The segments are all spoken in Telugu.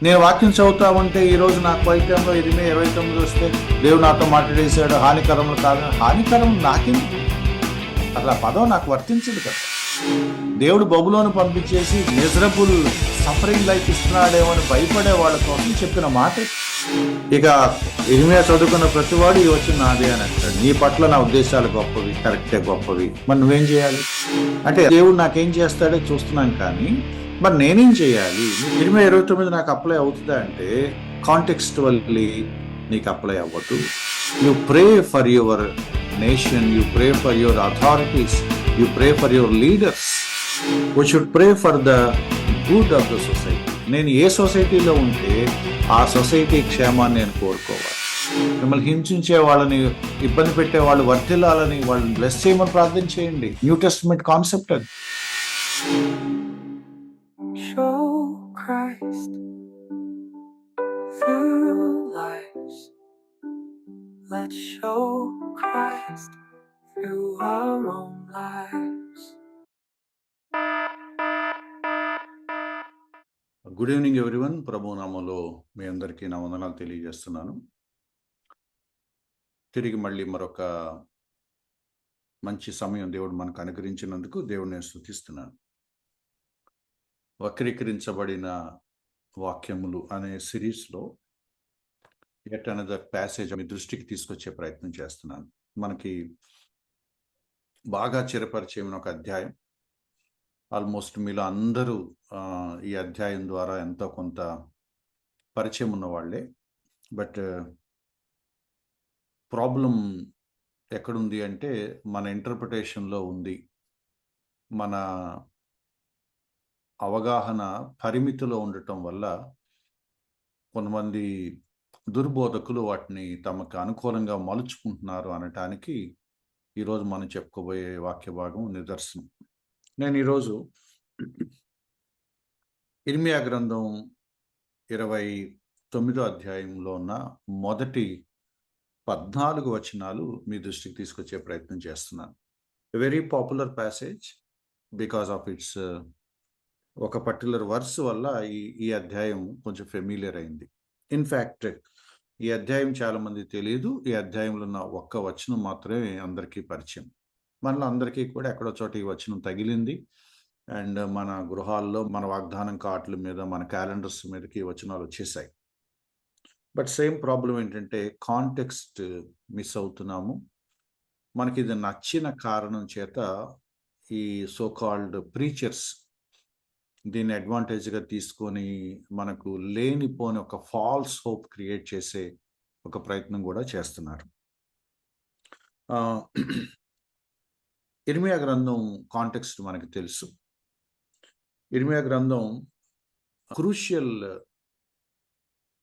నేను వాక్యం చదువుతా ఉంటే ఈరోజు నాకు వాక్యంలో 29 వస్తే దేవుడు నాతో మాట్లాడేశాడు, హానికరములు కాదు. హానికరం నాకెందుకు? అట్లా పదం నాకు వర్తించదు కదా. దేవుడు బబులోను పంపించేసి మిజరబుల్ సఫరింగ్ లైఫ్ ఇస్తున్నాడేమో అని భయపడే వాళ్ళ కోసం చెప్పిన మాట. ఇక ఇరిమియా చదువుకున్న ప్రతివాడు ఈ వచ్చి నాదే అని అంటాడు. నీ పట్ల నా ఉద్దేశాలు గొప్పవి, కరెక్టే గొప్పవి, మరి నువ్వేం చేయాలి అంటే దేవుడు నాకేం చేస్తాడో చూస్తున్నాం, కానీ మరి నేనేం చేయాలి? 29 నాకు అప్లై అవుతుందా అంటే కాంటెక్స్టువల్లీ నీకు అప్లై అవ్వదు. You pray for your nation, you pray for your authorities, you pray for your leaders. We should pray for the good of the society. నేను ఏ సొసైటీలో ఉంటే ఆ సొసైటీ క్షేమాన్ని నేను కోరుకోవాలి. మిమ్మల్ని హింసించే వాళ్ళని, ఇబ్బంది పెట్టే వాళ్ళు వర్ధిల్లాలని, వాళ్ళని బ్లెస్ చేయమని ప్రార్థన చేయండి. న్యూ టెస్టమెంట్ కాన్సెప్ట్ అది. Show Christ through lives. Let's show Christ through our own lives. Good evening everyone. ప్రభు నామములో మీ అందరికీ నా వందనాలు తెలియజేస్తున్నాను. తిరిగి మళ్ళీ మరొక మంచి సమయం దేవుడు మనకు అనుగ్రహించినందుకు దేవుడిని నేను స్తుతిస్తున్నాను. వక్రీకరించబడిన వాక్యములు అనే సిరీస్లో ఎట్ అనదర్ ప్యాసేజ్ మీ దృష్టికి తీసుకొచ్చే ప్రయత్నం చేస్తున్నాను. మనకి బాగా చిరపరిచయమైన ఒక అధ్యాయం. ఆల్మోస్ట్ మీలో అందరూ ఈ అధ్యాయం ద్వారా ఎంతో కొంత పరిచయం ఉన్న వాళ్ళే. బట్ ప్రాబ్లం ఎక్కడుంది అంటే మన ఇంటర్ప్రిటేషన్లో ఉంది. మన అవగాహన పరిమితిలో ఉండటం వల్ల కొంతమంది దుర్బోధకులు వాటిని తమకు అనుకూలంగా మలుచుకుంటున్నారు అనటానికి ఈరోజు మనం చెప్పుకోబోయే వాక్య భాగం నిదర్శనం. నేను ఈరోజు ఇర్మియా గ్రంథం 29వ అధ్యాయంలో ఉన్న మొదటి 14 వచనాలు మీ దృష్టికి తీసుకొచ్చే ప్రయత్నం చేస్తున్నాను. Very popular passage because of it's ఒక పర్టికులర్ వర్స్ వల్ల ఈ అధ్యాయం కొంచెం ఫెమిలియర్ అయింది. ఇన్ఫ్యాక్ట్ ఈ అధ్యాయం చాలా మంది తెలియదు. ఈ అధ్యాయంలో ఉన్న ఒక్క వచనం మాత్రమే అందరికీ పరిచయం. మనలో అందరికీ కూడా ఎక్కడో చోట ఈ వచనం తగిలింది. అండ్ మన గృహాల్లో, మన వాగ్దానం కార్డుల మీద, మన క్యాలెండర్స్ మీదకి వచనాలు వచ్చేసాయి. బట్ సేమ్ ప్రాబ్లం ఏంటంటే కాంటెక్స్ట్ మిస్ అవుతున్నాము. మనకి ఇది నచ్చిన కారణం చేత ఈ సో కాల్డ్ ప్రీచర్స్ దీన్ని అడ్వాంటేజ్గా తీసుకొని మనకు లేనిపోని ఒక ఫాల్స్ హోప్ క్రియేట్ చేసే ఒక ప్రయత్నం కూడా చేస్తున్నారు. ఇర్మియా గ్రంథం కాంటెక్స్ట్ మనకి తెలుసు. ఇర్మియా గ్రంథం క్రూషియల్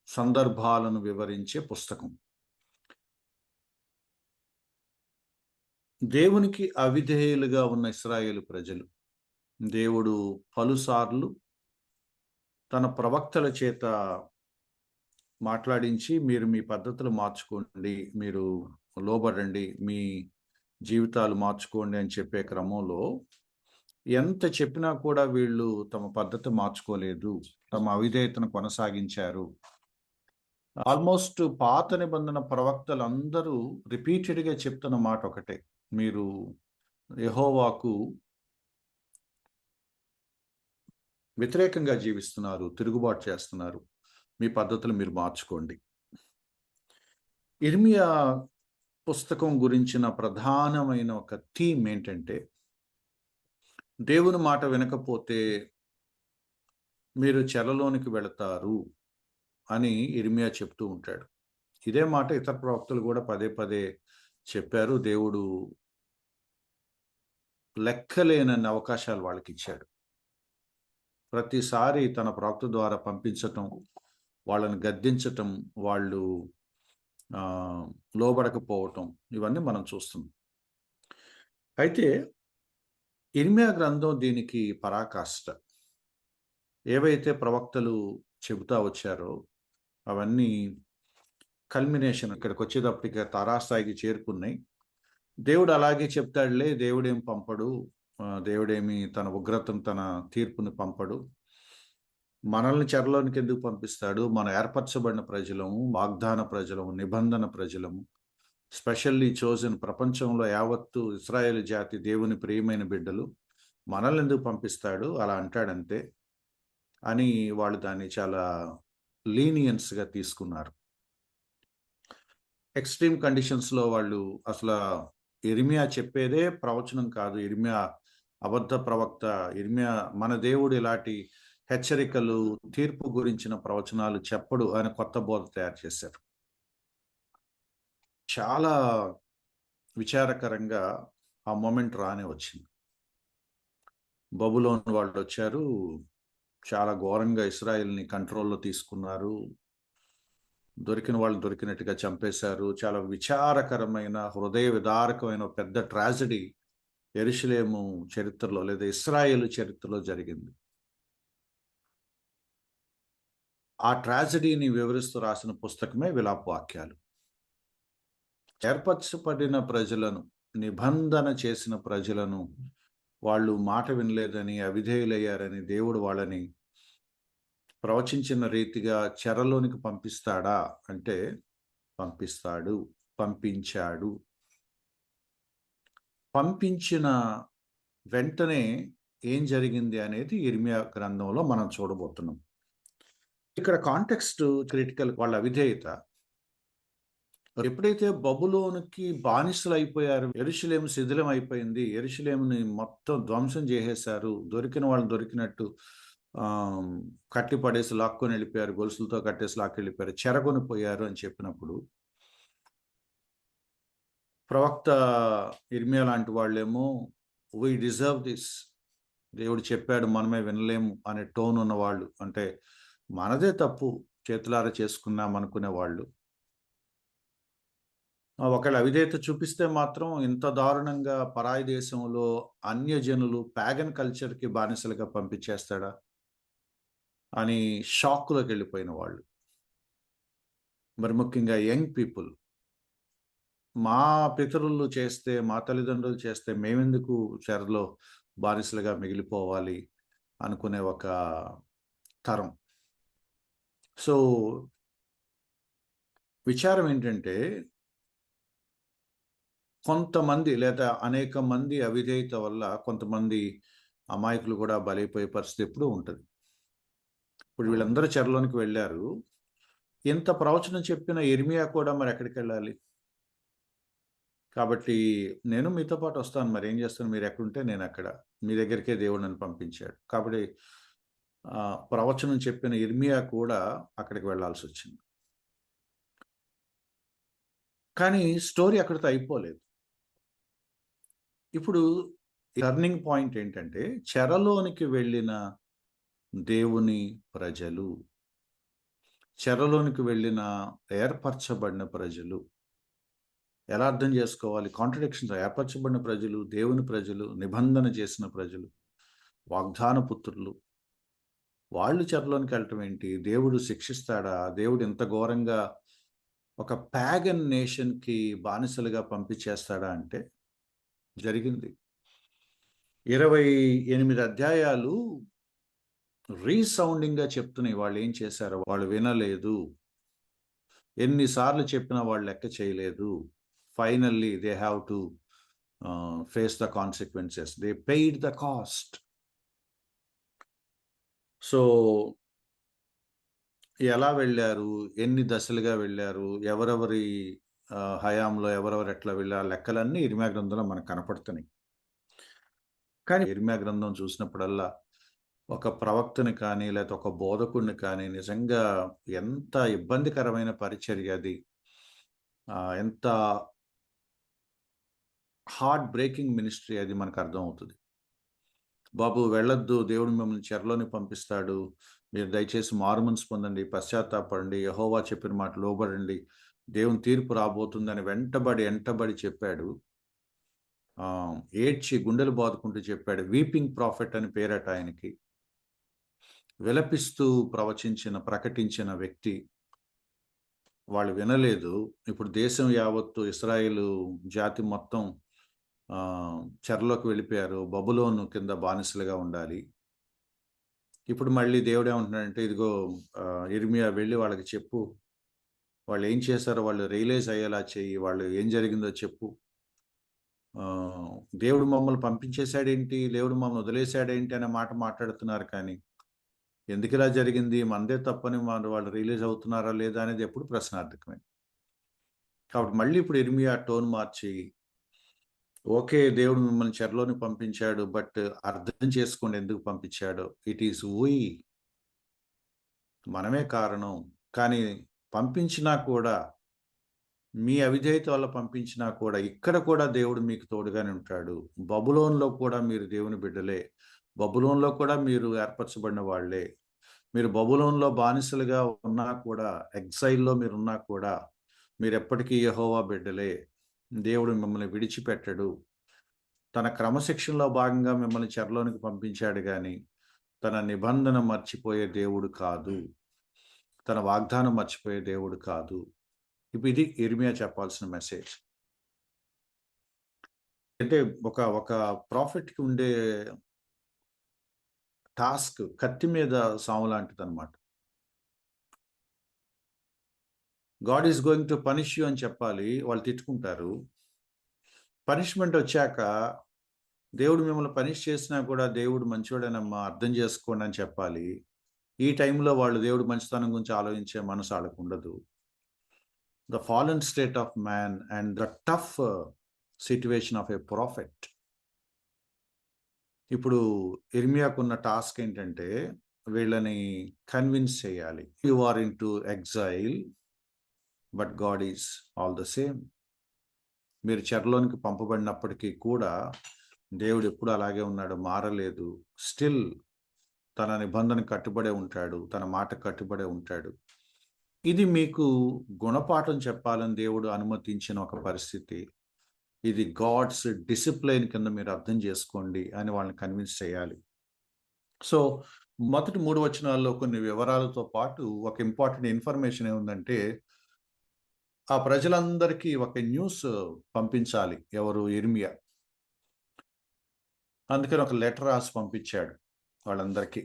సందర్భాలను వివరించే పుస్తకం. దేవునికి అవిధేయులుగా ఉన్న ఇశ్రాయేలు ప్రజలు దేవుడు పలుసార్లు తన ప్రవక్తల చేత మాట్లాడించి మీరు మీ పద్ధతులు మార్చుకోండి, మీరు లోబడండి, మీ జీవితాలు మార్చుకోండి అని చెప్పే క్రమంలో ఎంత చెప్పినా కూడా వీళ్ళు తమ పద్ధతి మార్చుకోలేదు, తమ అవిధేయతను కొనసాగించారు. ఆల్మోస్ట్ పాత నిబంధన ప్రవక్తలందరూ రిపీటెడ్గా చెప్తున్న మాట ఒకటే, మీరు యెహోవాకు వ్యతిరేకంగా జీవిస్తున్నారు, తిరుగుబాటు చేస్తున్నారు, మీ పద్ధతులు మీరు మార్చుకోండి. ఇర్మియా పుస్తకం గురించిన ప్రధానమైన ఒక థీమ్ ఏంటంటే, దేవుని మాట వినకపోతే మీరు చెరలోనికి వెళతారు అని ఇర్మియా చెప్తూ ఉంటాడు. ఇదే మాట ఇతర ప్రవక్తలు కూడా పదే పదే చెప్పారు. దేవుడు లెక్కలేనన్ని అవకాశాలు వాళ్ళకి ఇచ్చాడు. ప్రతిసారి తన ప్రవక్త ద్వారా పంపించటం, వాళ్ళని గద్దించటం, వాళ్ళు లోబడకపోవటం, ఇవన్నీ మనం చూస్తున్నాం. అయితే ఇర్మియా గ్రంథం దీనికి పరాకాష్ట. ఏవైతే ప్రవక్తలు చెబుతా వచ్చారో అవన్నీ కల్మినేషన్ ఇక్కడికి వచ్చేటప్పటికి తారాస్థాయికి చేరుకున్నాయి. దేవుడు అలాగే చెప్తాడులే, దేవుడేం పంపడు, దేవుడేమి తన ఉగ్రతను, తన తీర్పుని పంపడు, మనల్ని చెరలోనికి ఎందుకు పంపిస్తాడు? మనం ఏర్పరచబడిన ప్రజలము, వాగ్దాన ప్రజలము, నిబంధన ప్రజలము, స్పెషల్లీ చోజన్, ప్రపంచంలో యావత్తు ఇశ్రాయేలు జాతి దేవుని ప్రియమైన బిడ్డలు. మనల్ని ఎందుకు పంపిస్తాడు అలా అంటాడంతే అని వాళ్ళు దాన్ని చాలా లీనియన్స్గా తీసుకున్నారు. ఎక్స్ట్రీమ్ కండిషన్స్లో వాళ్ళు అసలు ఇర్మియా చెప్పేదే ప్రవచనం కాదు, ఇర్మియా అబద్ధ ప్రవక్త, ఇర్మియా మన దేవుడు ఇలాంటి హెచ్చరికలు, తీర్పు గురించిన ప్రవచనాలు చెప్పడు అని కొత్త బోధ తయారు చేశారు. చాలా విచారకరంగా ఆ మూమెంట్ రానే వచ్చింది. బబులోను వాళ్ళు వచ్చారు, చాలా ఘోరంగా ఇస్రాయేల్ని కంట్రోల్లో తీసుకున్నారు, దొరికిన వాళ్ళు దొరికినట్టుగా చంపేశారు. చాలా విచారకరమైన, హృదయ విదారకమైన పెద్ద ట్రాజడీ యెరూషలేము చరిత్రలో లేదా ఇస్రాయేలు చరిత్రలో జరిగింది. ఆ ట్రాజడీని వివరిస్తూ రాసిన పుస్తకమే విలాప వాక్యాలు. ఏర్పరచబడిన ప్రజలను, నిబంధన చేసిన ప్రజలను వాళ్ళు మాట వినలేదని, అవిధేయులయ్యారని దేవుడు వాళ్ళని ప్రవచించిన రీతిగా చెరలోనికి పంపిస్తాడా అంటే పంపిస్తాడు, పంపించాడు. పంపించిన వెంటనే ఏం జరిగింది అనేది ఇర్మియా గ్రంథంలో మనం చూడబోతున్నాం. ఇక్కడ కాంటెక్స్ట్ క్రిటికల్. వాళ్ళ అవిధేయత. ఎప్పుడైతే బబులోనుకి బానిసలు అయిపోయారు, యెరూషలేము శిథిలం అయిపోయింది, యెరూషలేముని మొత్తం ధ్వంసం చేసేశారు, దొరికిన వాళ్ళు దొరికినట్టు కట్టి పడేసి లాక్కొని వెళ్ళిపోయారు, గొలుసులతో కట్టేసి లాక్కెళ్ళిపోయారు, చెరగొని పోయారు అని చెప్పినప్పుడు ప్రవక్త ఇర్మియా లాంటి వాళ్ళేమో వీ డిజర్వ్ దిస్, దేవుడు చెప్పాడు మనమే వినలేము అనే టోన్ ఉన్నవాళ్ళు, అంటే మనదే తప్పు చేతులారా చేసుకున్నాం అనుకునే వాళ్ళు, ఒకవేళ అవిధేయత చూపిస్తే మాత్రం ఇంత దారుణంగా పరాయి దేశంలో అన్యజనులు ప్యాగన్ కల్చర్కి బానిసలుగా పంపించేస్తాడా అని షాక్లోకి వెళ్ళిపోయిన వాళ్ళు. మరి ముఖ్యంగా యంగ్ పీపుల్, మా పితరులు చేస్తే, మా తల్లిదండ్రులు చేస్తే మేమెందుకు చెరలో బానిసలుగా మిగిలిపోవాలి అనుకునే ఒక తరం. సో విచారం ఏంటంటే, కొంతమంది లేదా అనేక మంది అవిధేయత వల్ల కొంతమంది అమాయకులు కూడా బలైపోయే పరిస్థితి ఎప్పుడూ ఉంటుంది. ఇప్పుడు వీళ్ళందరూ చెరలోనికి వెళ్ళారు, ఇంత ప్రవచనం చెప్పిన ఇర్మియా కూడా మరి ఎక్కడికి వెళ్ళాలి? కాబట్టి నేను మీతో పాటు వస్తాను, మరి ఏం చేస్తాను, మీరు ఎక్కడుంటే నేను అక్కడ, మీ దగ్గరికే దేవుడు నన్ను పంపించాడు. కాబట్టి ప్రవచనం చెప్పిన ఇర్మియా కూడా అక్కడికి వెళ్ళాల్సి వచ్చింది. కానీ స్టోరీ అక్కడితో అయిపోలేదు. ఇప్పుడు టర్నింగ్ పాయింట్ ఏంటంటే, చెరలోనికి వెళ్ళిన దేవుని ప్రజలు, చెరలోనికి వెళ్ళిన ఏర్పరచబడిన ప్రజలు ఎలా అర్థం చేసుకోవాలి? కాంట్రడిక్షన్స్. ఏర్పరచబడిన ప్రజలు, దేవుని ప్రజలు, నిబంధన చేసిన ప్రజలు, వాగ్దాన పుత్రులు, వాళ్ళు చెరలోనికి వెళ్ళటం ఏంటి? దేవుడు శిక్షిస్తాడా? దేవుడు ఇంత ఘోరంగా ఒక ప్యాగన్ నేషన్కి బానిసలుగా పంపించేస్తాడా అంటే జరిగింది. 28 అధ్యాయాలు రీసౌండింగ్గా చెప్తున్నాయి వాళ్ళు ఏం చేశారో. వాళ్ళు వినలేదు, ఎన్నిసార్లు చెప్పినా వాళ్ళు లెక్క చేయలేదు. Finally they have to face the consequences. They paid the cost. So ఎలా వెళ్ళారు, ఎన్ని దశలుగా వెళ్ళారు, ఎవరెవరి హయాంలో ఎవరెవరు ఎట్లా వెళ్ళారు, లెక్కలన్నీ ఇర్మియా గ్రంథంలో మనకు కనపడుతున్నాయి. కానీ ఇర్మియా గ్రంథం చూసినప్పుడల్లా ఒక ప్రవక్తని కానీ లేకపోతే ఒక బోధకుడిని కానీ నిజంగా ఎంత ఇబ్బందికరమైన పరిచర్య అది, ఎంత హార్ట్ బ్రేకింగ్ మినిస్ట్రీ అది మనకు అర్థమవుతుంది. బాబు వెళ్ళొద్దు, దేవుడు మిమ్మల్ని చెరలోని పంపిస్తాడు, మీరు దయచేసి మారుమనసు పొందండి, పశ్చాత్తాపడండి, యెహోవా చెప్పిన మాట లోబడండి, దేవుని తీర్పు రాబోతుందని వెంటబడి చెప్పాడు. ఏడ్చి గుండెలు బాదుకుంటూ చెప్పాడు. వీపింగ్ ప్రాఫెట్ అని పేరట ఆయనకి. విలపిస్తూ ప్రకటించిన వ్యక్తి. వాళ్ళు వినలేదు. ఇప్పుడు దేశం యావత్తు, ఇశ్రాయేలు జాతి మొత్తం చెరలోకి వెళ్ళిపోయారు, బబులోను కింద బానిసలుగా ఉండాలి. ఇప్పుడు మళ్ళీ దేవుడు ఏమంటున్నాడంటే, ఇదిగో ఇర్మియా వెళ్ళి వాళ్ళకి చెప్పు, వాళ్ళు ఏం చేశారో వాళ్ళు రియలైజ్ అయ్యేలా చెయ్యి, వాళ్ళు ఏం జరిగిందో చెప్పు. దేవుడు మమ్మల్ని పంపించేశాడేంటి, దేవుడు మమ్మల్ని వదిలేశాడేంటి అనే మాట మాట్లాడుతున్నారు, కానీ ఎందుకు ఇలా జరిగింది, మనదే తప్పని వాళ్ళు రియలైజ్ అవుతున్నారా లేదా అనేది ఎప్పుడు ప్రశ్నార్థకమే. కాబట్టి మళ్ళీ ఇప్పుడు ఇర్మియా టోన్ మార్చి, ఓకే దేవుడు మిమ్మల్ని చెరలోని పంపించాడు, బట్ అర్థం చేసుకోండి ఎందుకు పంపించాడో. ఇట్ ఈస్ వీ, మనమే కారణం. కానీ పంపించినా కూడా, మీ అవిధేయత వల్ల పంపించినా కూడా, ఇక్కడ కూడా దేవుడు మీకు తోడుగానే ఉంటాడు. బబులోన్లో కూడా మీరు దేవుని బిడ్డలే, బబులోన్లో కూడా మీరు ఏర్పరచబడిన వాళ్ళే. మీరు బబులోన్లో బానిసలుగా ఉన్నా కూడా, ఎగ్జైల్లో మీరున్నా కూడా, మీరు ఎప్పటికీ యెహోవా బిడ్డలే. దేవుడు మిమ్మల్ని విడిచిపెట్టడు. తన క్రమశిక్షణలో భాగంగా మిమ్మల్ని చెరలోనికి పంపించాడు, కానీ తన నిబంధన మర్చిపోయే దేవుడు కాదు, తన వాగ్దానం మర్చిపోయే దేవుడు కాదు. ఇప్పుడు ఇది ఇర్మియా చెప్పాల్సిన మెసేజ్. అంటే ఒక ఒక ప్రాఫిట్కి ఉండే టాస్క్ కత్తి మీద సాము లాంటిది అనమాట. God is going to punish you అని చెప్పాలి, వాళ్ళు తిట్టుకుంటారు. పనిష్మెంట్ వచ్చాక, దేవుడు మిమ్మల్ని పనిష్ చేసినా కూడా దేవుడు మంచివాడేనమ్మా అర్థం చేసుకోండి అని చెప్పాలి. ఈ టైంలో వాళ్ళు దేవుడు మంచితనం గురించి ఆలోచించే మనసు వాళ్ళకు ఉండదు. The fallen state of man and the tough situation of a prophet. ఇప్పుడు ఇర్మియాకున్న టాస్క్ ఏంటంటే, వీళ్ళని కన్విన్స్ చేయాలి. You are in to exile, but God is all the same. మీరు చెరలోనికి పంపబడినప్పటికీ కూడా దేవుడు ఎప్పుడు అలాగే ఉన్నాడు, మారలేదు. స్టిల్ తన నిబంధన కట్టుబడే ఉంటాడు, తన మాట కట్టుబడే ఉంటాడు. ఇది మీకు గుణపాఠం చెప్పాలని దేవుడు అనుమతించిన ఒక పరిస్థితి. ఇది గాడ్స్ డిసిప్లైన్ కింద మీరు అర్థం చేసుకోండి అని వాళ్ళని కన్విన్స్ చేయాలి. సో మొదటి 3 వచనాల్లో కొన్ని వివరాలతో పాటు ఒక ఇంపార్టెంట్ ఇన్ఫర్మేషన్ ఏముందంటే, ఆ ప్రజలందరికీ ఒక న్యూస్ పంపించాలి. ఎవరు? ఇర్మియా. అందుకని ఒక లెటర్ రాసి పంపించాడు వాళ్ళందరికీ.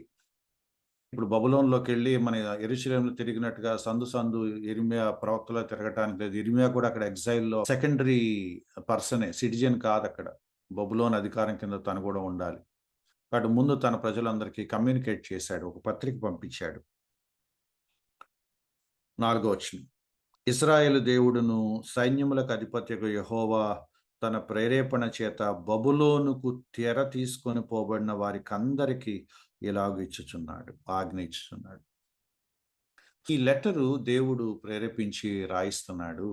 ఇప్పుడు బబులోన్లోకి వెళ్ళి మన యెరూషలేములో తిరిగినట్టుగా సందు సందు ఇర్మియా ప్రవక్తలో తిరగటానికి లేదు. ఇర్మియా కూడా అక్కడ ఎగ్జైల్లో సెకండరీ పర్సనే, సిటిజన్ కాదు. అక్కడ బబులోన్ అధికారం కింద తను కూడా ఉండాలి. కాబట్టి ముందు తన ప్రజలందరికీ కమ్యూనికేట్ చేశాడు, ఒక పత్రిక పంపించాడు. 4వ వచనం, ఇశ్రాయేలు దేవుడును సైన్యములకు అధిపత్యకు యెహోవా తన ప్రేరేపణ చేత బబులోనుకు తెర తీసుకొని పోబడిన వారికి అందరికీ ఇలాగ ఇచ్చుచున్నాడు, ఆజ్ఞ ఇచ్చుచున్నాడు. ఈ లెటరు దేవుడు ప్రేరేపించి రాయిస్తున్నాడు.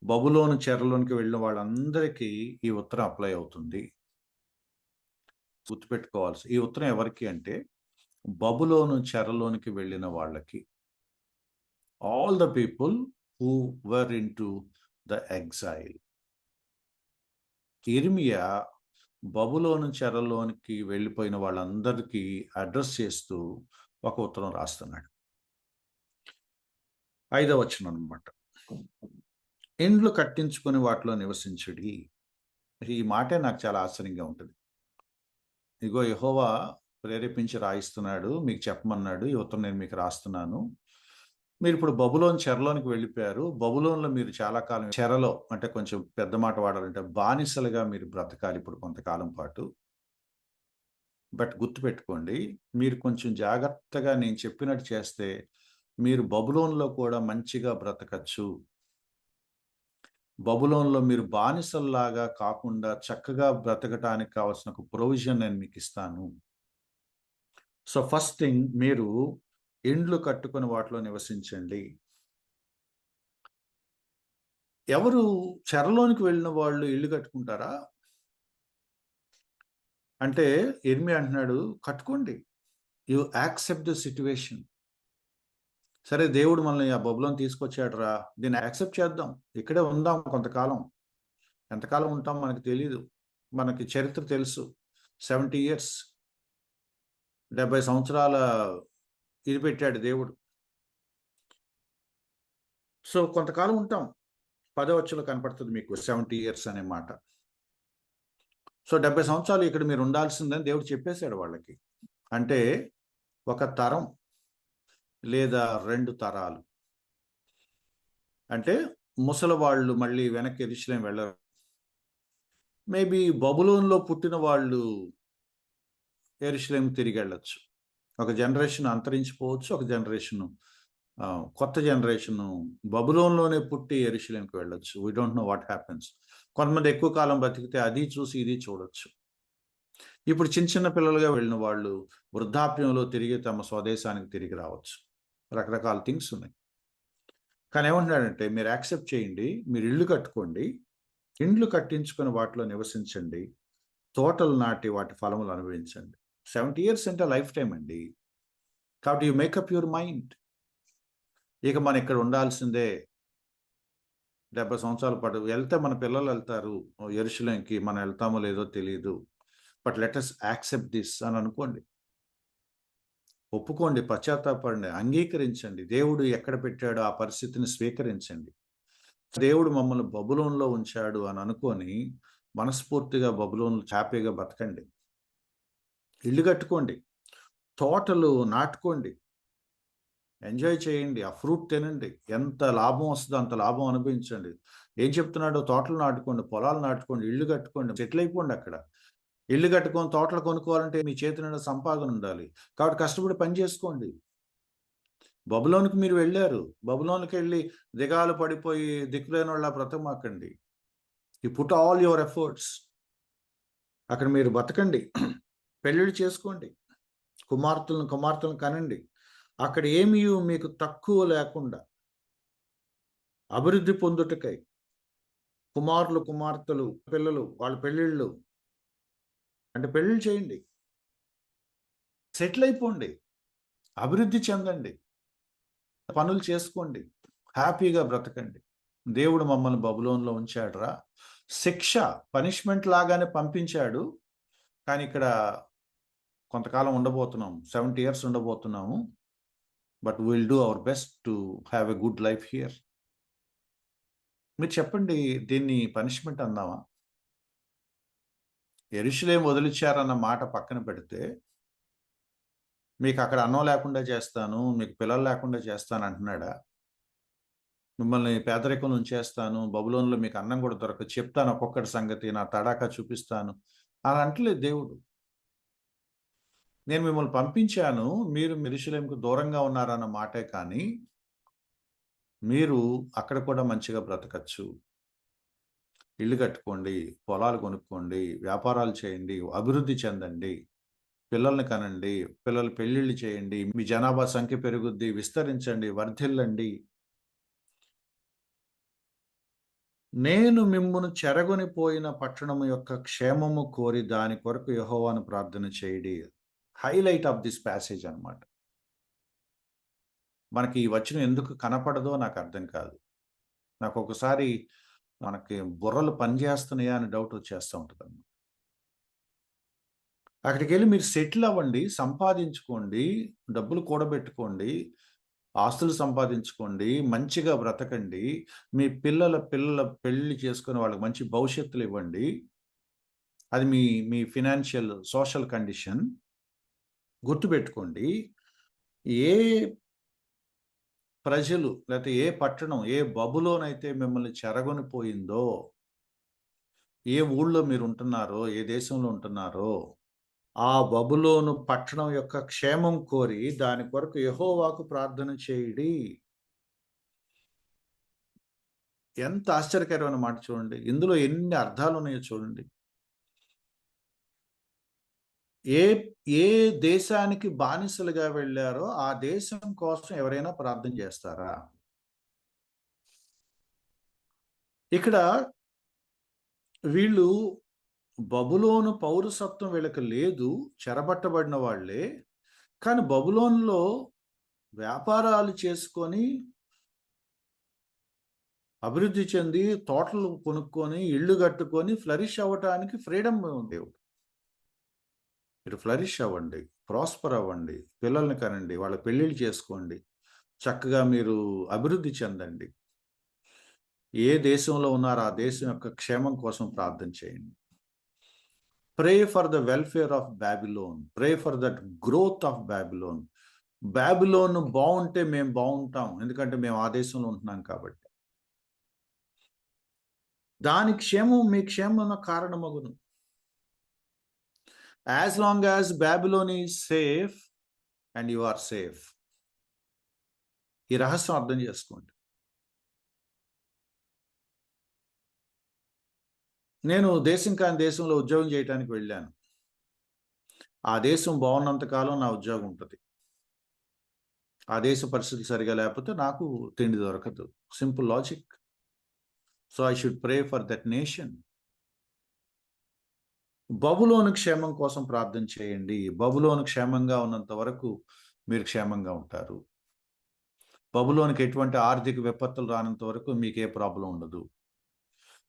బబులోను చెరలోనికి వెళ్ళిన వాళ్ళందరికీ ఈ ఉత్తరం అప్లై అవుతుంది. గుర్తుపెట్టుకోవాల్సి, ఈ ఉత్తరం ఎవరికి అంటే, బబులోను చెరలోనికి వెళ్ళిన వాళ్ళకి. All the people who were in to the exhale. ఇర్మియా బబులోను చెరలోనికి వెళ్ళిపోయిన వాళ్ళందరికీ అడ్రస్ చేస్తూ ఒక ఉత్తరం రాస్తున్నాడు. 5వ వచనం అన్నమాట, ఇండ్లు కట్టించుకుని వాటిలో నివసించుడి. ఈ మాటే నాకు చాలా ఆశ్చర్యంగా ఉంటుంది. ఇగో యెహోవా ప్రేరేపించి రాయిస్తున్నాడు, మీకు చెప్పమన్నాడు, ఈ ఉత్తరం నేను మీకు రాస్తున్నాను. మీరు ఇప్పుడు బబులోన్ చెరలోనికి వెళ్ళిపోయారు. బబులోన్లో మీరు చాలా కాలం చెరలో, అంటే కొంచెం పెద్ద మాట వాడాలంటే బానిసలుగా మీరు బ్రతకాలి ఇప్పుడు కొంతకాలం పాటు. బట్ గుర్తుపెట్టుకోండి, మీరు కొంచెం జాగ్రత్తగా నేను చెప్పినట్టు చేస్తే మీరు బబులోన్లో కూడా మంచిగా బ్రతకచ్చు. బబులోన్లో మీరు బానిసల్లాగా కాకుండా చక్కగా బ్రతకటానికి కావాల్సిన ఒక ప్రొవిజన్ నేను మీకు ఇస్తాను. సో ఫస్ట్ థింగ్, మీరు ఇండ్లు కట్టుకొని వాటిలో నివసించండి. ఎవరు చెరలోనికి వెళ్ళిన వాళ్ళు ఇల్లు కట్టుకుంటారా అంటే, ఇర్మియా అంటున్నాడు కట్టుకోండి. You accept the situation. సరే, దేవుడు మనల్ని ఆ బబులోన్ తీసుకొచ్చాడు రా, దీన్ని యాక్సెప్ట్ చేద్దాం, ఇక్కడే ఉందాం కొంతకాలం. ఎంతకాలం ఉంటాం మనకు తెలియదు, మనకి చరిత్ర తెలుసు. 70 years, 70 సంవత్సరాల ఇది పెట్టాడు దేవుడు. సో కొంతకాలం ఉంటాం. 10వ వచనంలో కనపడుతుంది మీకు 70 years అనే మాట. సో 70 సంవత్సరాలు ఇక్కడ మీరు ఉండాల్సిందని దేవుడు చెప్పేశాడు వాళ్ళకి. అంటే ఒక తరం లేదా 2 తరాలు. అంటే ముసలి వాళ్ళు మళ్ళీ వెనక్కి యెరూషలేము వెళ్ళరు. మేబీ బబులోనులో పుట్టిన వాళ్ళు యెరూషలేము తిరిగి వెళ్ళొచ్చు. ఒక జనరేషన్ అంతరించిపోవచ్చు. ఒక జనరేషన్ కొత్త జనరేషన్ బబులోన్లోనే పుట్టి యెరూషలేముకి వెళ్ళొచ్చు. We don't know what happens. కొంతమంది ఎక్కువ కాలం బతికితే అది చూసి ఇది చూడొచ్చు. ఇప్పుడు చిన్న చిన్న పిల్లలుగా వెళ్ళిన వాళ్ళు వృద్ధాప్యంలో తిరిగి తమ స్వదేశానికి తిరిగి రావచ్చు. రకరకాల థింగ్స్ ఉన్నాయి. కానీ ఏమంటున్నాడంటే మీరు యాక్సెప్ట్ చేయండి, మీరు ఇల్లు కట్టుకోండి, ఇండ్లు కట్టించుకొని వాటిలో నివసించండి, తోటలు నాటి వాటి ఫలములు అనుభవించండి. 70 years అంటే లైఫ్ టైం అండి. కాబట్టి యూ మేకప్ యువర్ మైండ్. ఇక మనం ఇక్కడ ఉండాల్సిందే 70 సంవత్సరాల పాటు. వెళ్తే మన పిల్లలు వెళ్తారు యెరూషలేముకి, మనం వెళ్తామో లేదో తెలియదు. But let us accept this అని అనుకోండి. ఒప్పుకోండి, పశ్చాత్తాపడండి, అంగీకరించండి. దేవుడు ఎక్కడ పెట్టాడో ఆ పరిస్థితిని స్వీకరించండి. దేవుడు మమ్మల్ని బబులోనులో ఉంచాడు అని అనుకొని మనస్ఫూర్తిగా బబులోనులో హ్యాపీగా బతకండి. ఇల్లు కట్టుకోండి, తోటలు నాటుకోండి, ఎంజాయ్ చేయండి, ఆ ఫ్రూట్ తినండి. ఎంత లాభం వస్తుందో అంత లాభం అనుభవించండి. ఏం చెప్తున్నాడో తోటలు నాటుకోండి, పొలాలు నాటుకోండి, ఇల్లు కట్టుకోండి, సెటిల్ అయిపోండి అక్కడ. ఇల్లు కట్టుకొని తోటలు కొనుక్కోవాలంటే మీ చేతి నిండా సంపాదన ఉండాలి. కాబట్టి కష్టపడి పని చేసుకోండి. బబులోనికి మీరు వెళ్ళారు. బబులోనికి వెళ్ళి దిగాలు పడిపోయి దిక్కులేని వాళ్ళ బ్రతకమాకండి. You put all your efforts. అక్కడ మీరు బతకండి, పెళ్ళిళ్ళు చేసుకోండి, కుమార్తెలను కనండి. అక్కడ ఏమీ మీకు తక్కువ లేకుండా అభివృద్ధి పొందుటకై కుమారులు, కుమార్తెలు, పిల్లలు, వాళ్ళ పెళ్ళిళ్ళు అంటే పెళ్ళిళ్ళు చేయండి, సెటిల్ అయిపోండి, అభివృద్ధి చెందండి, పనులు చేసుకోండి, హ్యాపీగా బ్రతకండి. దేవుడు మమ్మల్ని బబులోనులో ఉంచాడురా. శిక్ష, పనిష్మెంట్ లాగానే పంపించాడు. కానీ ఇక్కడ కొంతకాలం ఉండబోతున్నాం, 70 years ఉండబోతున్నాము. But will do our best to have a good life here. మీరు చెప్పండి, దీన్ని పనిష్మెంట్ అందామా? యెరూషలేము వదిలిచ్చారన్న మాట పక్కన పెడితే, మీకు అక్కడ అన్నం లేకుండా చేస్తాను, మీకు పిల్లలు లేకుండా చేస్తాను అంటున్నాడా? మిమ్మల్ని పేదరికంలో ఉంచేస్తాను, బబులోనులో మీకు అన్నం కూడా దొరకదు, చెప్తాను ఒక్కొక్కటి సంగతి, నా తడాకా చూపిస్తాను అని అంటలేదు దేవుడు. నేను మిమ్మల్ని పంపించాను, మీరు యెరూషలేముకు దూరంగా ఉన్నారన్న మాటే, కానీ మీరు అక్కడ కూడా మంచిగా బ్రతకచ్చు. ఇల్లు కట్టుకోండి, పొలాలు కొనుక్కోండి, వ్యాపారాలు చేయండి, అభివృద్ధి చెందండి, పిల్లల్ని కనండి, పిల్లలు పెళ్ళిళ్ళు చేయండి, మీ జనాభా సంఖ్య పెరుగుద్ది, విస్తరించండి, వర్ధిల్లండి. నేను మిమ్మును చెరగొని పోయిన పట్టణము యొక్క క్షేమము కోరి దాని కొరకు యెహోవాను ప్రార్థన చేయడి. హైలైట్ ఆఫ్ దిస్ ప్యాసేజ్ అన్నమాట. మనకి ఈ వచనం ఎందుకు కనపడదో నాకు అర్థం కాదు. నాకు ఒకసారి మనకి బుర్రలు పనిచేస్తున్నాయా అని డౌట్ వచ్చేస్తూ ఉంటుంది. అక్కడికి వెళ్ళి మీరు సెటిల్ అవ్వండి, సంపాదించుకోండి, డబ్బులు కూడబెట్టుకోండి, ఆస్తులు సంపాదించుకోండి, మంచిగా బ్రతకండి, మీ పిల్లల పెళ్లి చేసుకుని వాళ్ళకి మంచి భవిష్యత్తులు ఇవ్వండి. అది మీ మీ ఫినాన్షియల్ సోషల్ కండిషన్. గుర్తుపెట్టుకోండి, ఏ ప్రజలు లేకపోతే ఏ పట్టణం, ఏ బబులోనైతే మిమ్మల్ని చెరగొని పోయిందో, ఏ ఊళ్ళో మీరు ఉంటున్నారో, ఏ దేశంలో ఉంటున్నారో, ఆ బబులోను పట్టణం యొక్క క్షేమం కోరి దాని కొరకు యెహోవాకు ప్రార్థన చేయడి. ఎంత ఆశ్చర్యకరమైన మాట చూడండి. ఇందులో ఎన్ని అర్థాలు ఉన్నాయో చూడండి. ఏ ఏ దేశానికి బానిసలుగా వెళ్ళారో ఆ దేశం కోసం ఎవరైనా ప్రార్థన చేస్తారా? ఇక్కడ వీళ్ళు బబులోను పౌరసత్వం వీళ్ళకి లేదు, చెరబట్టబడిన వాళ్ళే. కానీ బబులోనులో వ్యాపారాలు చేసుకొని అభివృద్ధి చెంది తోటలు కొనుక్కొని ఇళ్ళు కట్టుకొని ఫ్లరిష్ అవ్వటానికి ఫ్రీడమ్ దేవుడు. మీరు ఫ్లరిష్ అవ్వండి, ప్రాస్పర్ అవ్వండి, పిల్లల్ని కనండి, వాళ్ళ పెళ్ళిళ్ళు చేసుకోండి, చక్కగా మీరు అభివృద్ధి చెందండి. ఏ దేశంలో ఉన్నారో ఆ దేశం యొక్క క్షేమం కోసం ప్రార్థన చేయండి. ప్రే for the welfare of Babylon, pray for that growth of Babylon. Babylon బాగుంటే మేము బాగుంటాం, ఎందుకంటే మేము ఆ దేశంలో ఉంటున్నాం కాబట్టి. దాని క్షేమం మీ క్షేమం కారణమగును. As long as Babylon is safe and you are safe. ఈ రహస్యం అర్థం చేసుకోండి. నేను దేశం కాని దేశంలో ఉద్యోగం చేయడానికి వెళ్ళాను. ఆ దేశం బాగున్నంత కాలం నా ఉద్యోగం ఉంటుంది. ఆ దేశ పరిస్థితి సరిగా లేకపోతే నాకు తిండి దొరకదు. Simple logic. So I should pray for that nation. బబులోను క్షేమం కోసం ప్రార్థన చేయండి. బబులోను క్షేమంగా ఉన్నంత వరకు మీరు క్షేమంగా ఉంటారు. బబులోనికి ఎటువంటి ఆర్థిక విపత్తులు రానంత వరకు మీకు ఏ ప్రాబ్లం ఉండదు.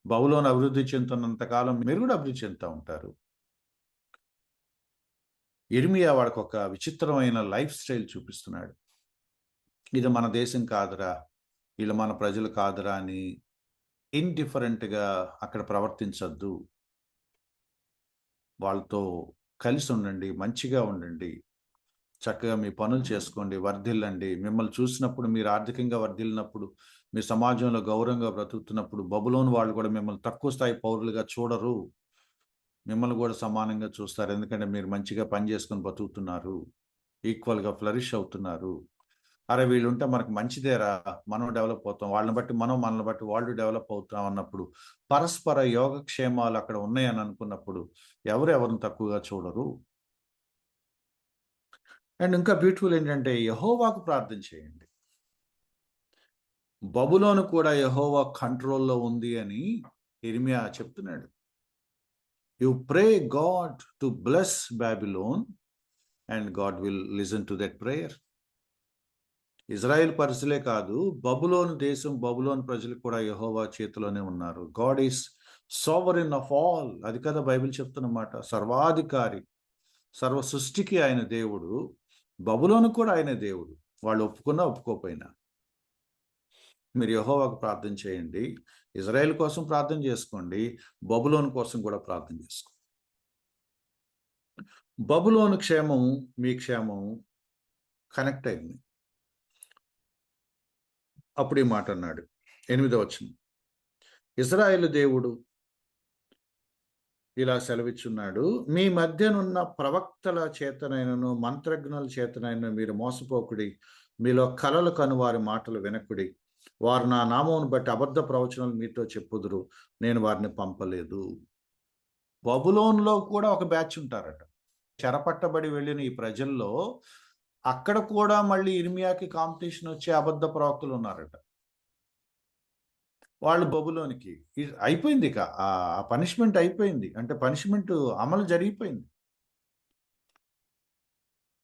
బబులోను అభివృద్ధి చెందుతున్నంత కాలం మీరు కూడా అభివృద్ధి చెందుతూ ఉంటారు. ఇర్మియా వాడికి ఒక విచిత్రమైన లైఫ్ స్టైల్ చూపిస్తున్నాడు. ఇది మన దేశం కాదురా, వీళ్ళు మన ప్రజలు కాదురా అని ఇండిఫరెంట్గా అక్కడ ప్రవర్తించద్దు. వాళ్ళతో కలిసి ఉండండి, మంచిగా ఉండండి, చక్కగా మీ పనులు చేసుకోండి, వర్ధిల్లండి. మిమ్మల్ని చూసినప్పుడు, మీరు ఆర్థికంగా వర్ధిల్లినప్పుడు, మీ సమాజంలో గౌరవంగా బ్రతుకుతున్నప్పుడు బబులోను వాళ్ళు కూడా మిమ్మల్ని తక్కువ స్థాయి పౌరులుగా చూడరు. మిమ్మల్ని కూడా సమానంగా చూస్తారు. ఎందుకంటే మీరు మంచిగా పని చేసుకొని బతుకుతున్నారు, ఈక్వల్గా ఫ్లరిష్ అవుతున్నారు. అరే వీళ్ళుంటే మనకు మంచిదేరా, మనం డెవలప్ అవుతాం, వాళ్ళని బట్టి మనం, మనల్ని బట్టి వాళ్ళు డెవలప్ అవుతాం అన్నప్పుడు, పరస్పర యోగక్షేమాలు అక్కడ ఉన్నాయని అనుకున్నప్పుడు ఎవరిని తక్కువగా చూడరు. అండ్ ఇంకా బ్యూటిఫుల్ ఏంటంటే యెహోవాకు ప్రార్థన చేయండి. బబులోను కూడా యెహోవా కంట్రోల్లో ఉంది అని ఇర్మియా చెప్తున్నాడు. You pray God to bless Babylon and God will listen to that prayer. Israel పరిస్థితులే కాదు, బబులోను దేశం, బబులోను ప్రజలు కూడా యెహోవా చేతిలోనే ఉన్నారు. God is sovereign of all. అది కదా బైబిల్ చెప్తున్నమాట. సర్వాధికారి, సర్వ సృష్టికి ఆయన దేవుడు, బబులోను కూడా ఆయన దేవుడు. వాళ్ళు ఒప్పుకున్నా ఒప్పుకోపోయినా. మీరు యెహోవాకు ప్రార్థన చేయండి, ఇజ్రాయెల్ కోసం ప్రార్థన చేసుకోండి, బబులోను కోసం కూడా ప్రార్థన చేసుకోండి. బబులోను క్షేమం మీ క్షేమం కనెక్ట్ అయింది. అప్పుడు ఈ మాట అన్నాడు 8వ వచనం, ఇజ్రాయేలు దేవుడు ఇలా సెలవిచ్చున్నాడు, మీ మధ్యనున్న ప్రవక్తల చేతనైనను మంత్రజ్ఞుల చేతనైనను మీరు మోసపోకుడి, మీలో కలలు కను వారి మాటలు వినకుడి. వారు నా నామమును బట్టి అబద్ధ ప్రవచనాలు మీతో చెప్పుదురు, నేను వారిని పంపలేదు. బబులోన్లో కూడా ఒక బ్యాచ్ ఉంటారట. చెరపట్టబడి వెళ్ళిన ఈ ప్రజల్లో అక్కడ కూడా మళ్ళీ ఇర్మియాకి కాంపిటీషన్ వచ్చే అబద్ధ ప్రవక్తలు ఉన్నారట. వాళ్ళు బబులోనికి అయిపోయింది. ఇక ఆ పనిష్మెంట్ అయిపోయింది. అంటే పనిష్మెంట్ అమలు జరిగిపోయింది.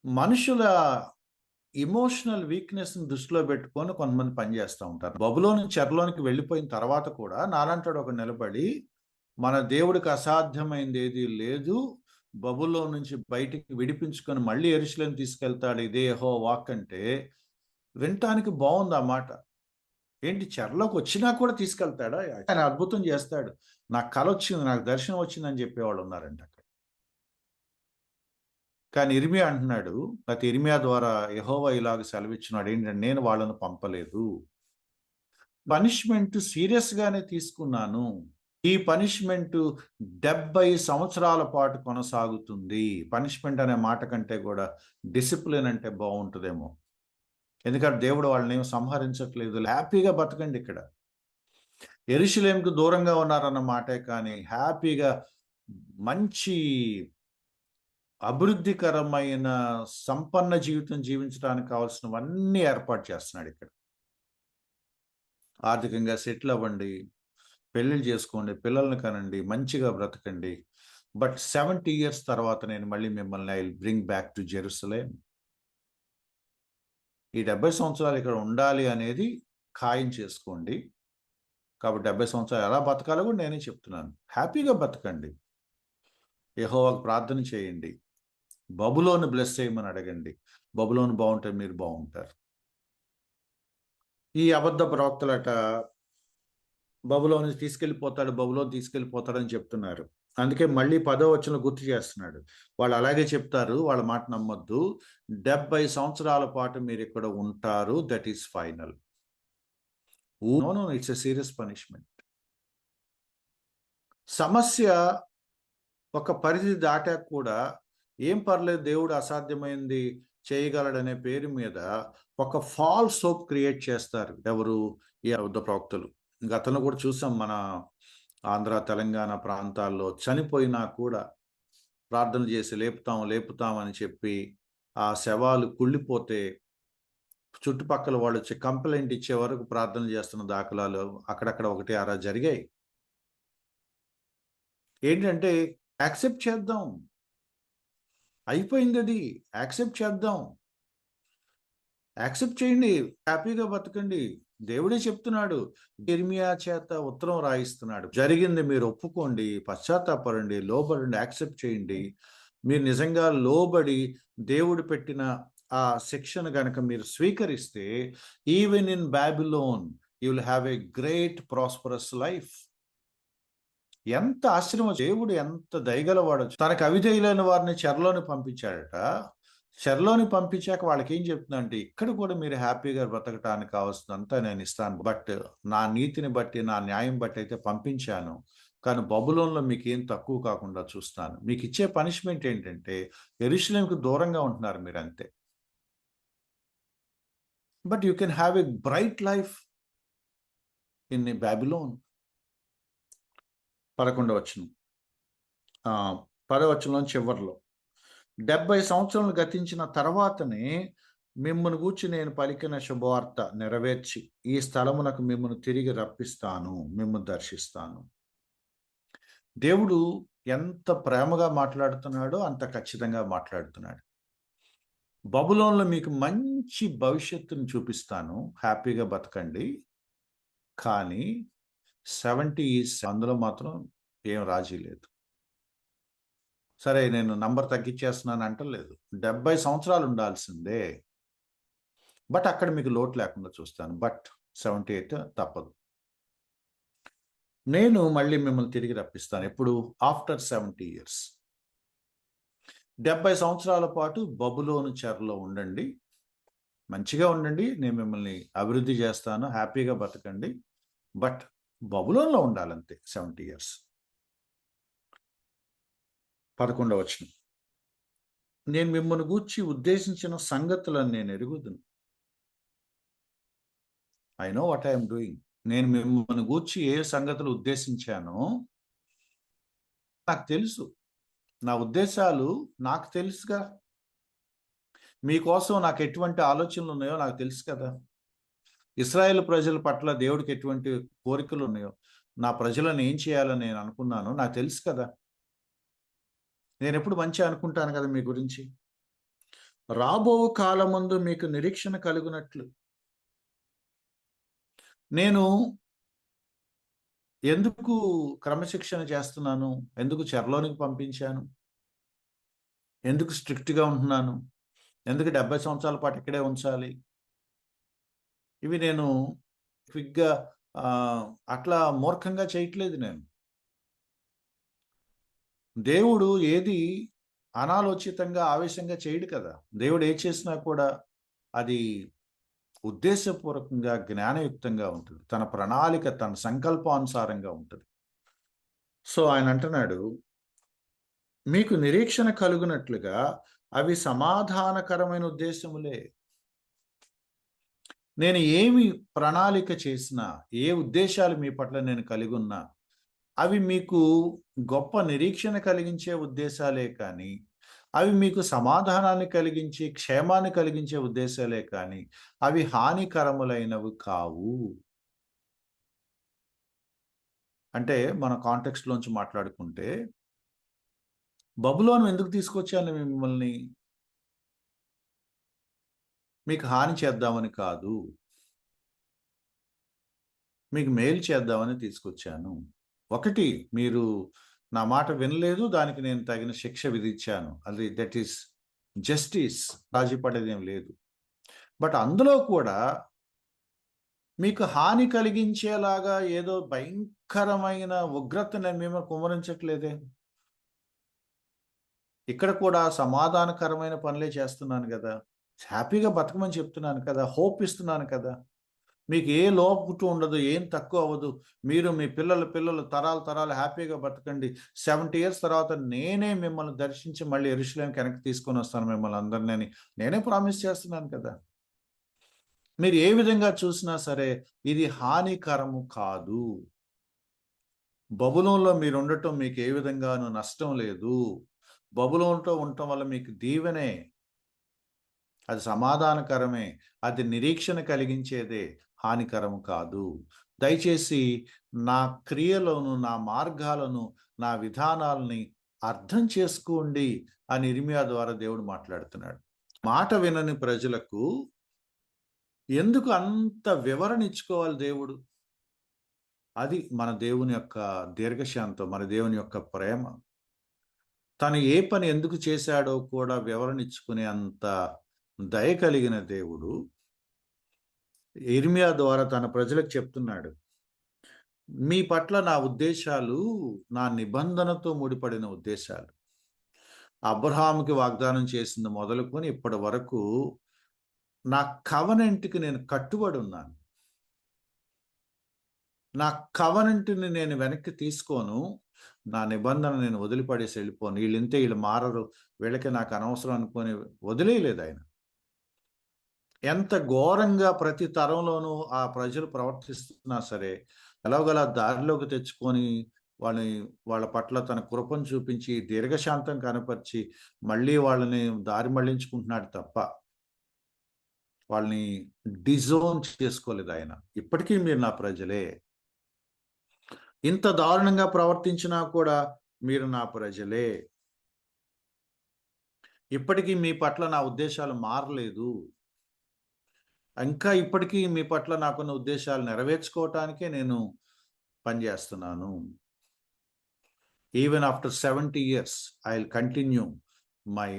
మనుషుల ఇమోషనల్ వీక్నెస్ని దృష్టిలో పెట్టుకొని కొంతమంది పనిచేస్తూ ఉంటారు. బబులోని చెరలోనికి వెళ్ళిపోయిన తర్వాత కూడా నాలంటాడు ఒక నిలబడి, మన దేవుడికి అసాధ్యమైంది ఏది లేదు, బబులో నుంచి బయటికి విడిపించుకొని మళ్ళీ యెరూషలేము తీసుకెళ్తాడు, ఇదే యెహోవా వాక్ అంటే వినటానికి బాగుంది ఆ మాట. ఏంటి, చెరలోకి వచ్చినా కూడా తీసుకెళ్తాడా? ఆయన అద్భుతం చేస్తాడు. నాకు కల వచ్చింది, నాకు దర్శనం వచ్చిందని చెప్పేవాళ్ళు ఉన్నారంట అక్కడ. కానీ ఇర్మియా అంటున్నాడు, లేకపోతే ఇర్మియా ద్వారా యెహోవా ఇలాగ సెలవిచ్చినాడు ఏంటంటే, నేను వాళ్ళను పంపలేదు, పనిష్మెంట్ సీరియస్ గానే తీసుకున్నాను. ఈ పనిష్మెంట్ 70 సంవత్సరాల పాటు కొనసాగుతుంది. పనిష్మెంట్ అనే మాట కంటే కూడా డిసిప్లిన్ అంటే బాగుంటుందేమో. ఎందుకంటే దేవుడు వాళ్ళని ఏమి సంహరించట్లేదు. హ్యాపీగా బతకండి. ఇక్కడ యెరూషలేముకు దూరంగా ఉన్నారన్న మాటే కానీ హ్యాపీగా మంచి అభివృద్ధికరమైన సంపన్న జీవితం జీవించడానికి కావాల్సినవన్నీ ఏర్పాటు చేస్తున్నాడు ఇక్కడ. ఆర్థికంగా సెటిల్ అవ్వండి, పెళ్ళిళ్ళు చేసుకోండి, పిల్లల్ని కనండి, మంచిగా బ్రతకండి. బట్ 70 years తర్వాత నేను మళ్ళీ మిమ్మల్ని I will bring back to Jerusalem. ఈ 70 సంవత్సరాలు ఇక్కడ ఉండాలి అనేది ఖాయం చేసుకోండి. కాబట్టి 70 సంవత్సరాలు ఎలా బతకాలో కూడా నేనే చెప్తున్నాను. హ్యాపీగా బతకండి, యెహోవాకు ప్రార్థన చేయండి, బబులోను బ్లెస్ చేయమని అడగండి. బబులోను బాగుంటే మీరు బాగుంటారు. ఈ అబద్ధ ప్రవక్తలట బబులోను తీసుకెళ్ళిపోతాడు, బబులోను తీసుకెళ్ళిపోతాడని చెప్తున్నారు. అందుకే మళ్ళీ 10వ వచనంలో గుర్తు చేస్తున్నాడు. వాళ్ళు అలాగే చెప్తారు, వాళ్ళ మాట నమ్మొద్దు. 70 సంవత్సరాల పాటు మీరు ఇక్కడ ఉంటారు. That is final. No no, it's a serious punishment. సమస్య ఒక పరిధి దాటాక కూడా ఏం పర్లేదు, దేవుడు అసాధ్యమైంది చేయగలడనే పేరు మీద ఒక ఫాల్స్ హోప్ క్రియేట్ చేస్తారు. ఎవరు? ఈ అబద్ధ ప్రవక్తలు. గతంలో కూడా చూసాం, మన ఆంధ్ర తెలంగాణ ప్రాంతాల్లో చనిపోయినా కూడా ప్రార్థనలు చేసి లేపుతాం లేపుతాం అని చెప్పి ఆ శవాలు కుళ్ళిపోతే చుట్టుపక్కల వాళ్ళు వచ్చి కంప్లైంట్ ఇచ్చే వరకు ప్రార్థనలు చేస్తున్న దాఖలాలు అక్కడక్కడ ఒకటి అలా జరిగాయి. ఏంటంటే యాక్సెప్ట్ చేద్దాం, అయిపోయింది, అది యాక్సెప్ట్ చేద్దాం, యాక్సెప్ట్ చేయండి, హ్యాపీగా బతకండి. దేవుడే చెప్తున్నాడు, ఇర్మియా చేత ఉత్తరం రాయిస్తున్నాడు. జరిగింది మీరు ఒప్పుకోండి, పశ్చాత్తాపడండి, లోబడండి, యాక్సెప్ట్ చేయండి. మీరు నిజంగా లోబడి దేవుడు పెట్టిన ఆ శిక్షను గనక మీరు స్వీకరిస్తే, even in Babylon you will have a great prosperous life. ఎంత ఆశ్చర్యం! దేవుడు ఎంత దయగలవాడు. తనకు అవిధేయులైన వారిని చెరలోని పంపించాడట. చెరలోని పంపించాక వాళ్ళకి ఏం చెప్తుందంటే, ఇక్కడ కూడా మీరు హ్యాపీగా బ్రతకటానికి కావాల్సినంతా నేను ఇస్తాను, బట్ నా నీతిని బట్టి, నా న్యాయం బట్టి అయితే పంపించాను, కానీ బబులోన్లో మీకు ఏం తక్కువ కాకుండా చూస్తాను. మీకు ఇచ్చే పనిష్మెంట్ ఏంటంటే యెరూషలేముకు దూరంగా ఉంటున్నారు మీరు, అంతే. But you can have a bright life in Babylon. 11వ వచనం, 10వ వచనంలో చివర్లో, 70 సంవత్సరాలు గతించిన తర్వాతనే మిమ్మల్ని గూర్చి నేను పలికిన శుభవార్త నెరవేర్చి ఈ స్థలమునకు మిమ్మల్ని తిరిగి రప్పిస్తాను, మిమ్మల్ని దర్శిస్తాను. దేవుడు ఎంత ప్రేమగా మాట్లాడుతున్నాడో అంత ఖచ్చితంగా మాట్లాడుతున్నాడు. బబులోన్లో మీకు మంచి భవిష్యత్తును చూపిస్తాను, హ్యాపీగా బతకండి, కానీ 70 years అందులో మాత్రం ఏం రాజీ లేదు. సరే, నేను నంబర్ తగ్గించేస్తున్నాను అంటలేదు, 70 సంవత్సరాలు ఉండాల్సిందే, బట్ అక్కడ మీకు లోటు లేకుండా చూస్తాను. బట్ 78 తప్పదు. నేను మళ్ళీ మిమ్మల్ని తిరిగి రప్పిస్తాను. ఎప్పుడు? After 70 years. 70 సంవత్సరాల పాటు బబులోను చెరలో ఉండండి, మంచిగా ఉండండి, నేను మిమ్మల్ని అభివృద్ధి చేస్తాను, హ్యాపీగా బతకండి, బట్ బబులోన్లో ఉండాలంతే 70 years. 11వ వచనం, నేను మిమ్మల్ని గూర్చి ఉద్దేశించిన సంగతులను నేను ఎరుగుదును. I know what I'm doing. నేను మిమ్మల్ని గూర్చి ఏ సంగతులు ఉద్దేశించానో నాకు తెలుసు. నా ఉద్దేశాలు నాకు తెలుసుగా. మీకోసం నాకు ఎటువంటి ఆలోచనలు ఉన్నాయో నాకు తెలుసు కదా. ఇశ్రాయేలు ప్రజల పట్ల దేవుడికి ఎటువంటి కోరికలు ఉన్నాయో, నా ప్రజలను ఏం చేయాలని నేను అనుకున్నానో నాకు తెలుసు కదా. నేను ఎప్పుడు మంచి అనుకుంటాను కదా మీ గురించి. రాబో కాలమందు మీకు నిరీక్షణ కలుగునట్లు నేను ఎందుకు క్రమశిక్షణ చేస్తున్నాను, ఎందుకు చెరలోనికి పంపించాను, ఎందుకు స్ట్రిక్ట్గా ఉంటున్నాను, ఎందుకు 70 సంవత్సరాల పాటు ఇక్కడే ఉంచాలి, ఇవి నేను క్విక్గా అట్లా మూర్ఖంగా చేయట్లేదు. నేను దేవుడు ఏది అనాలోచితంగా ఆవేశంగా చేయడు కదా. దేవుడు ఏ చేసినా కూడా అది ఉద్దేశపూర్వకంగా జ్ఞానయుక్తంగా ఉంటుంది, తన ప్రణాళిక తన సంకల్పానుసారంగా ఉంటుంది. సో ఆయన అంటున్నాడు, మీకు నిరీక్షణ కలుగునట్లుగా అవి సమాధానకరమైన ఉద్దేశములే. నేను ఏమి ప్రణాళిక చేసినా, ఏ ఉద్దేశాలు మీ పట్ల నేను కలిగి ఉన్నా, అవి మీకు గొప్ప నిరీక్షణ కలిగించే ఉద్దేశాలే కానీ, అవి మీకు సమాధానాన్ని కలిగించి క్షేమాన్ని కలిగించే ఉద్దేశాలే కానీ అవి హానికరములైనవి కావు. అంటే మన కాంటెక్స్ట్లోంచి మాట్లాడుకుంటే, బబులోను ఎందుకు తీసుకొచ్చాను మిమ్మల్ని? మీకు హాని చేద్దామని కాదు, మీకు మేలు చేద్దామని తీసుకొచ్చాను. ఒకటి, మీరు నా మాట వినలేదు, దానికి నేను తగిన శిక్ష విధించాను, అది దట్ ఈస్ జస్టిస్, రాజీ పడేదేం లేదు. బట్ అందులో కూడా మీకు హాని కలిగించేలాగా ఏదో భయంకరమైన ఉగ్రత నేను మేము కుమరించట్లేదే. ఇక్కడ కూడా సమాధానకరమైన పనులే చేస్తున్నాను కదా, హ్యాపీగా బతకమని చెప్తున్నాను కదా, హోప్ ఇస్తున్నాను కదా. మీకు ఏ లోటు ఉండదు, ఏం తక్కువ అవ్వదు. మీరు మీ పిల్లలు తరాలు తరాలు హ్యాపీగా బతకండి. 70 ఇయర్స్ తర్వాత నేనే మిమ్మల్ని దర్శించి మళ్ళీ యెరూషలేముకి వెనక్కి తీసుకొని వస్తాను మిమ్మల్ని అందరినీ అని నేనే ప్రామిస్ చేస్తున్నాను కదా. మీరు ఏ విధంగా చూసినా సరే ఇది హానికరము కాదు. బబులోన్లో మీరు ఉండటం మీకు ఏ విధంగానూ నష్టం లేదు. బబులోన్తో ఉండటం వల్ల మీకు దీవెనే, అది సమాధానకరమే, అది నిరీక్షణ కలిగించేదే, హానికరము కాదు. దయచేసి నా క్రియలను, నా మార్గాలను, నా విధానాలని అర్థం చేసుకోండి అని ఇర్మియా ద్వారా దేవుడు మాట్లాడుతున్నాడు. మాట వినని ప్రజలకు ఎందుకు అంత వివరణ ఇచ్చుకోవాలి దేవుడు? అది మన దేవుని యొక్క దీర్ఘశాంతం, మన దేవుని యొక్క ప్రేమ. తను ఏ పని ఎందుకు చేశాడో కూడా వివరణ ఇచ్చుకునే అంత దయ కలిగిన దేవుడు ఇర్మియా ద్వారా తన ప్రజలకు చెప్తున్నాడు, మీ పట్ల నా ఉద్దేశాలు నా నిబంధనతో ముడిపడిన ఉద్దేశాలు. అబ్రహాముకి వాగ్దానం చేసింది మొదలుకొని ఇప్పటి వరకు నా కవనెంట్కి నేను కట్టుబడి ఉన్నాను. నా కవనెంట్ని నేను వెనక్కి తీసుకోను, నా నిబంధన నేను వదిలిపడేసి వెళ్ళిపోను. వీళ్ళు మారరు, వీళ్ళకి నాకు అనవసరం అనుకొని వదిలేయలేదు ఆయన. ఎంత ఘోరంగా ప్రతి తరంలోనూ ఆ ప్రజలు ప్రవర్తిస్తున్నా సరే ఎలాగోలా దారిలోకి తెచ్చుకొని వాళ్ళ పట్ల తన కృపను చూపించి దీర్ఘశాంతం కనపరిచి మళ్ళీ వాళ్ళని దారి మళ్లించుకుంటున్నాడు తప్ప వాళ్ళని డిజోన్ చేసుకోలేదు ఆయన. ఇప్పటికీ మీరు నా ప్రజలే, ఇంత దారుణంగా ప్రవర్తించినా కూడా మీరు నా ప్రజలే, ఇప్పటికీ మీ పట్ల నా ఉద్దేశాలు మారలేదు, ఇంకా ఇప్పటికీ మీ పట్ల నాకున్న ఉద్దేశాలు నెరవేర్చుకోవటానికే నేను పనిచేస్తున్నాను. Even after 70 years I will continue my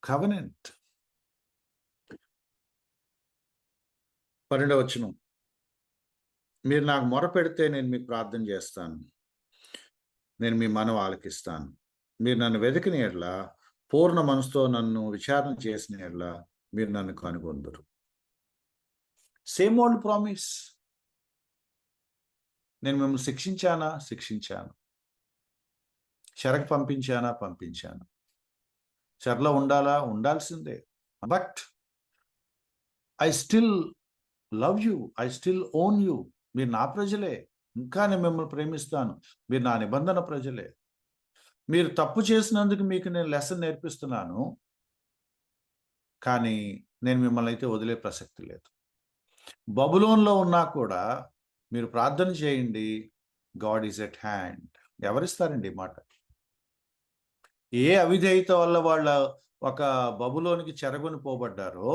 covenant. 12వ వచనం, మీరు నాకు మొర పెడితే నేను మీకు ప్రార్థన చేస్తాను, నేను మీ మనవి ఆలకిస్తాను. మీరు నన్ను వెతికిన యెడల, పూర్ణ మనసుతో నన్ను విచారణ చేసిన యెడల మీరు నన్ను కనుగొందురు. Same old promise. నేను మిమ్మల్ని శిక్షించాను, చెరకు పంపించాను, చెరలో ఉండాల్సిందే. But I still love you, I still own you. మీరు నా ప్రజలే, ఇంకా నేను మిమ్మల్ని ప్రేమిస్తాను, మీరు నా నిబంధన ప్రజలే. మీరు తప్పు చేసినందుకు మీకు నేను లెసన్ నేర్పిస్తున్నాను, కానీ నేను మిమ్మల్ని అయితే వదిలే ప్రసక్తి లేదు. బబులోన్లో ఉన్నా కూడా మీరు ప్రార్థన చేయండి, గాడ్ ఈజ్ ఎట్ హ్యాండ్. ఎవరిస్తారండి మాట? ఏ అవిధేయత వల్ల వాళ్ళ ఒక బబులోనికి చెరగొని పోబడ్డారో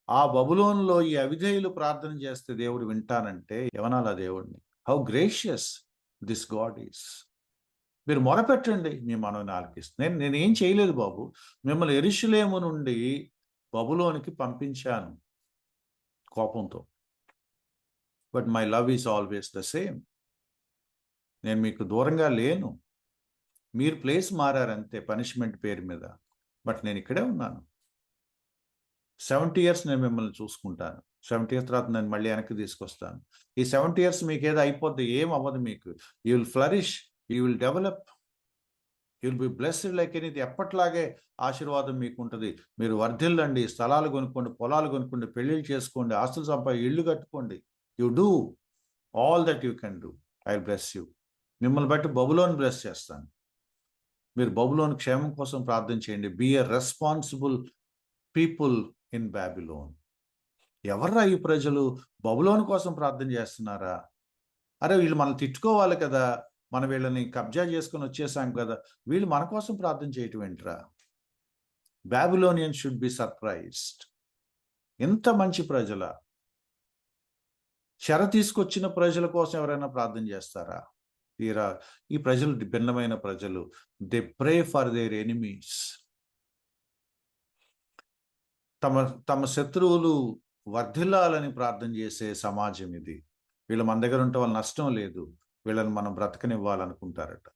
ఆ బబులోన్లో ఈ అవిధేయులు ప్రార్థన చేస్తే దేవుడు వింటానంటే ఎవనాలా దేవుడిని? How gracious this God is. మీరు మొరపెట్టండి, మీ మనవిని ఆలకిస్తాను. నేనేం చేయలేదు బాబు, మిమ్మల్ని యెరూషలేము నుండి బబులోనికి పంపించాను కోపంతో, but my love is always the same. నేను మీకు దూరంగా లేను, మీరు ప్లేస్ మారారంతే పనిష్మెంట్ పేరు మీద, బట్ నేను ఇక్కడే ఉన్నాను. 70 years నేను మిమ్మల్ని చూసుకుంటాను, 70 years తర్వాత నేను మళ్ళీ వెనక్కి తీసుకొస్తాను. ఈ 70 years మీకు ఏదో అయిపోద్ది, ఏం అవ్వదు మీకు. You will flourish, you will develop, you will be blessed like anything. ఎప్పట్లాగే ఆశీర్వాదం మీకు ఉంటుంది. మీరు వర్ధిల్లండి, స్థలాలు కొనుక్కోండి, పొలాలు కొనుక్కోండి, పెళ్లిళ్ళు చేసుకోండి, ఆస్తులు సంపాదించి ఇల్లు కట్టుకోండి. You do all that you can do, I will bless you. మిమ్మల్ని బట్టి బబులోని బ్లెస్ చేస్తాను. మీరు బబులోని క్షేమం కోసం ప్రార్థన చేయండి. Be a responsible people in Babylon. ఎవర్రా ఈ ప్రజలు బబులోను కోసం ప్రార్థన చేస్తున్నారా? అరే వీళ్ళు మనం తిట్టుకోవాలి కదా, మనం వీళ్ళని కబ్జా చేసుకొని వచ్చేసాం కదా, వీళ్ళు మన కోసం ప్రార్థన చేయటం ఏంట్రా? Babylonian should be surprised. ఎంత మంచి ప్రజల, చెర తీసుకొచ్చిన ప్రజల కోసం ఎవరైనా ప్రార్థన చేస్తారా? తీరా ఈ ప్రజలు భిన్నమైన ప్రజలు. They pray for their enemies. తమ శత్రువులు వర్ధిల్లాలని ప్రార్థన చేసే సమాజం ఇది. వీళ్ళు మన దగ్గర ఉంటే వాళ్ళ నష్టం లేదు, వీళ్ళని మనం బ్రతకనివ్వాలనుకుంటారట.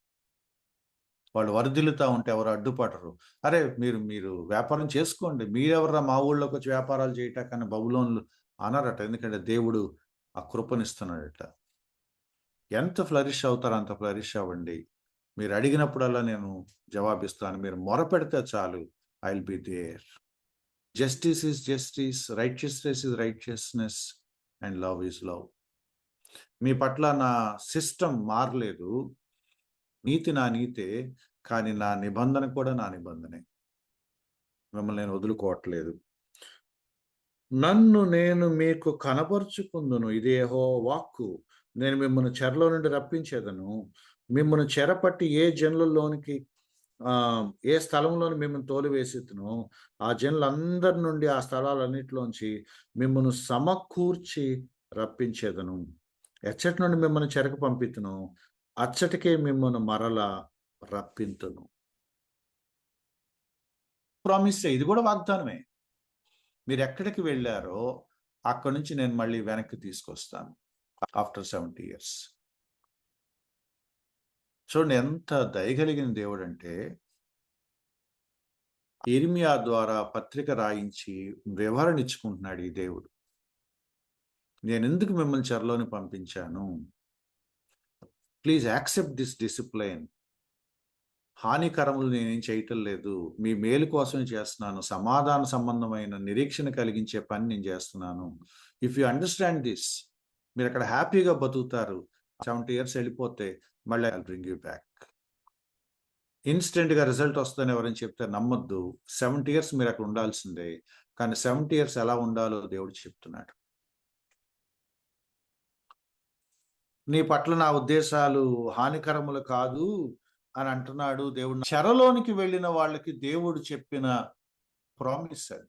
వాళ్ళు వర్ధిల్లుతా ఉంటే ఎవరు అడ్డుపడరు. అరే మీరు మీరు వ్యాపారం చేసుకోండి, మీరెవర్రా మా ఊళ్ళోకి వచ్చి వ్యాపారాలు చేయటాకని బబులోన్లు అనరట. ఎందుకంటే దేవుడు ఆ కృపనిస్తున్నాడట. ఎంత ఫ్లరిష్ అవుతారో అంత ఫ్లరిష్ అవ్వండి. మీరు అడిగినప్పుడల్లా నేను జవాబిస్తాను. మీరు మొరపెడితే చాలు, I will be there. Justice is justice, righteousness is righteousness, and love is love. మీ పట్ల నా సిస్టమ్ మారలేదు, నీతి నా నీతే, కానీ నా నిబంధన కూడా నా నిబంధనే. మిమ్మల్ని నేను వదులుకోవట్లేదు. నన్ను నేను మీకు కనపరుచుకుందును, ఇది యెహోవా వాక్కు. నేను మిమ్మల్ని చెరలో నుండి రప్పించేదను, మిమ్మల్ని చెరపట్టి ఏ జనులలోనికి ఏ స్థలంలోని మిమ్మల్ని తోలివేసెదనో ఆ జనులందరి నుండి ఆ స్థలాలన్నిటిలోంచి మిమ్మల్ని సమకూర్చి రప్పించేదను. ఎచ్చటి నుండి మిమ్మల్ని చెరకు పంపితును, అచ్చటికే మిమ్మల్ని మరలా రప్పింతును. ప్రామిస్, ఇది కూడా వాగ్దానమే. మీరు ఎక్కడికి వెళ్ళారో అక్కడి నుంచి నేను మళ్ళీ వెనక్కి తీసుకొస్తాను ఆఫ్టర్ 70 years. చూడండి ఎంత దయగలిగిన దేవుడు అంటే, ఇర్మియా ద్వారా పత్రిక రాయించి వివరణ ఇచ్చుకుంటున్నాడు ఈ దేవుడు. నేను ఎందుకు మిమ్మల్ని చెరలోని పంపించాను, ప్లీజ్ యాక్సెప్ట్ దిస్ డిసిప్లైన్. హానికరములు నేనేం చేయటం లేదు, మీ మేలు కోసమే చేస్తున్నాను, సమాధాన సంబంధమైన నిరీక్షణ కలిగించే పని నేను చేస్తున్నాను. ఇఫ్ యు అండర్స్టాండ్ దిస్, మీరు అక్కడ హ్యాపీగా బతుకుతారు. 70 years వెళ్ళిపోతే మళ్ళీ ఐ బ్రింగ్ యూ బ్యాక్. ఇన్స్టెంట్గా రిజల్ట్ వస్తుందని ఎవరైనా చెప్తే నమ్మొద్దు. 70 years మీరు అక్కడ ఉండాల్సిందే, కానీ 70 years ఎలా ఉండాలో దేవుడు చెప్తున్నాడు. నీ పట్ల నా ఉద్దేశాలు హానికరములు కాదు అని అంటున్నాడు దేవుడు. చెరలోనికి వెళ్ళిన వాళ్ళకి దేవుడు చెప్పిన ప్రామిస్ అది.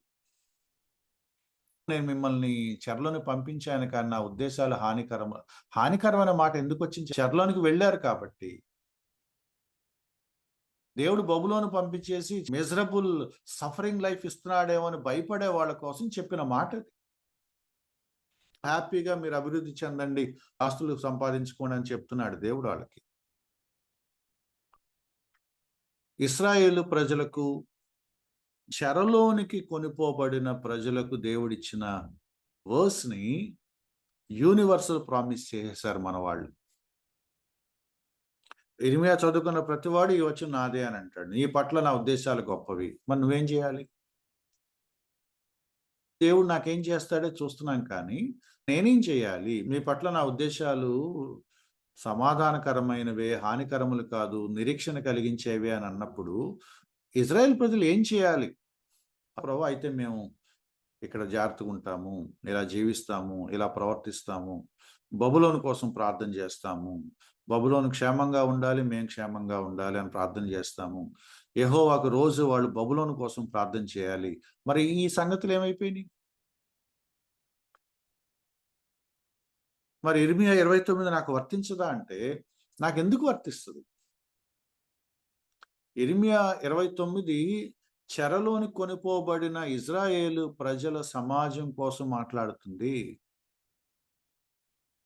నేను మిమ్మల్ని చెరలోని పంపించాను, కానీ నా ఉద్దేశాలు హానికరమైన మాట ఎందుకు వచ్చింది? చెరలోనికి వెళ్ళారు కాబట్టి. దేవుడు బబులోను పంపించేసి మిజరబుల్ సఫరింగ్ లైఫ్ ఇస్తున్నాడేమో అని భయపడే వాళ్ళ కోసం చెప్పిన మాట అది. హ్యాపీగా మీరు అభివృద్ధి చెందండి, ఆస్తులు సంపాదించుకోండి అని చెప్తున్నాడు దేవుడు వాళ్ళకి. ఇశ్రాయేలు ప్రజలకు, చెరలోనికి కొనిపోబడిన ప్రజలకు దేవుడిచ్చిన వర్స్ని యూనివర్సల్ ప్రామిస్ చేసేశారు మన వాళ్ళు. ఇర్మియా చదువుకున్న ప్రతివాడు ఈ వచ్చి నాదే అని అంటాడు. నీ పట్ల నా ఉద్దేశాలు గొప్పవి, మరి నువ్వేం చేయాలి? దేవుడు నాకేం చేస్తాడో చూస్తున్నాం, కానీ నేనేం చేయాలి? మీ పట్ల నా ఉద్దేశాలు సమాధానకరమైనవే, హానికరములు కాదు, నిరీక్షణ కలిగించేవే అని అన్నప్పుడు ఇజ్రాయెల్ ప్రజలు ఏం చేయాలి? ప్రభు, అయితే మేము ఇక్కడ జాగ్రత్తగా ఉంటాము, ఇలా జీవిస్తాము, ఇలా ప్రవర్తిస్తాము, బబులోను కోసం ప్రార్థన చేస్తాము, బబులోను క్షేమంగా ఉండాలి, మేము క్షేమంగా ఉండాలి అని ప్రార్థన చేస్తాము, యెహోవాకు రోజు వాళ్ళు బబులోను కోసం ప్రార్థన చేయాలి. మరి ఈ సంగతులు ఏమైపోయినాయి? మరి ఇర్మియా 29 నాకు వర్తించదా అంటే, నాకెందుకు వర్తిస్తుంది? ఇర్మియా 29 చెరలోని కొనిపోబడిన ఇజ్రాయేలు ప్రజల సమాజం కోసం మాట్లాడుతుంది.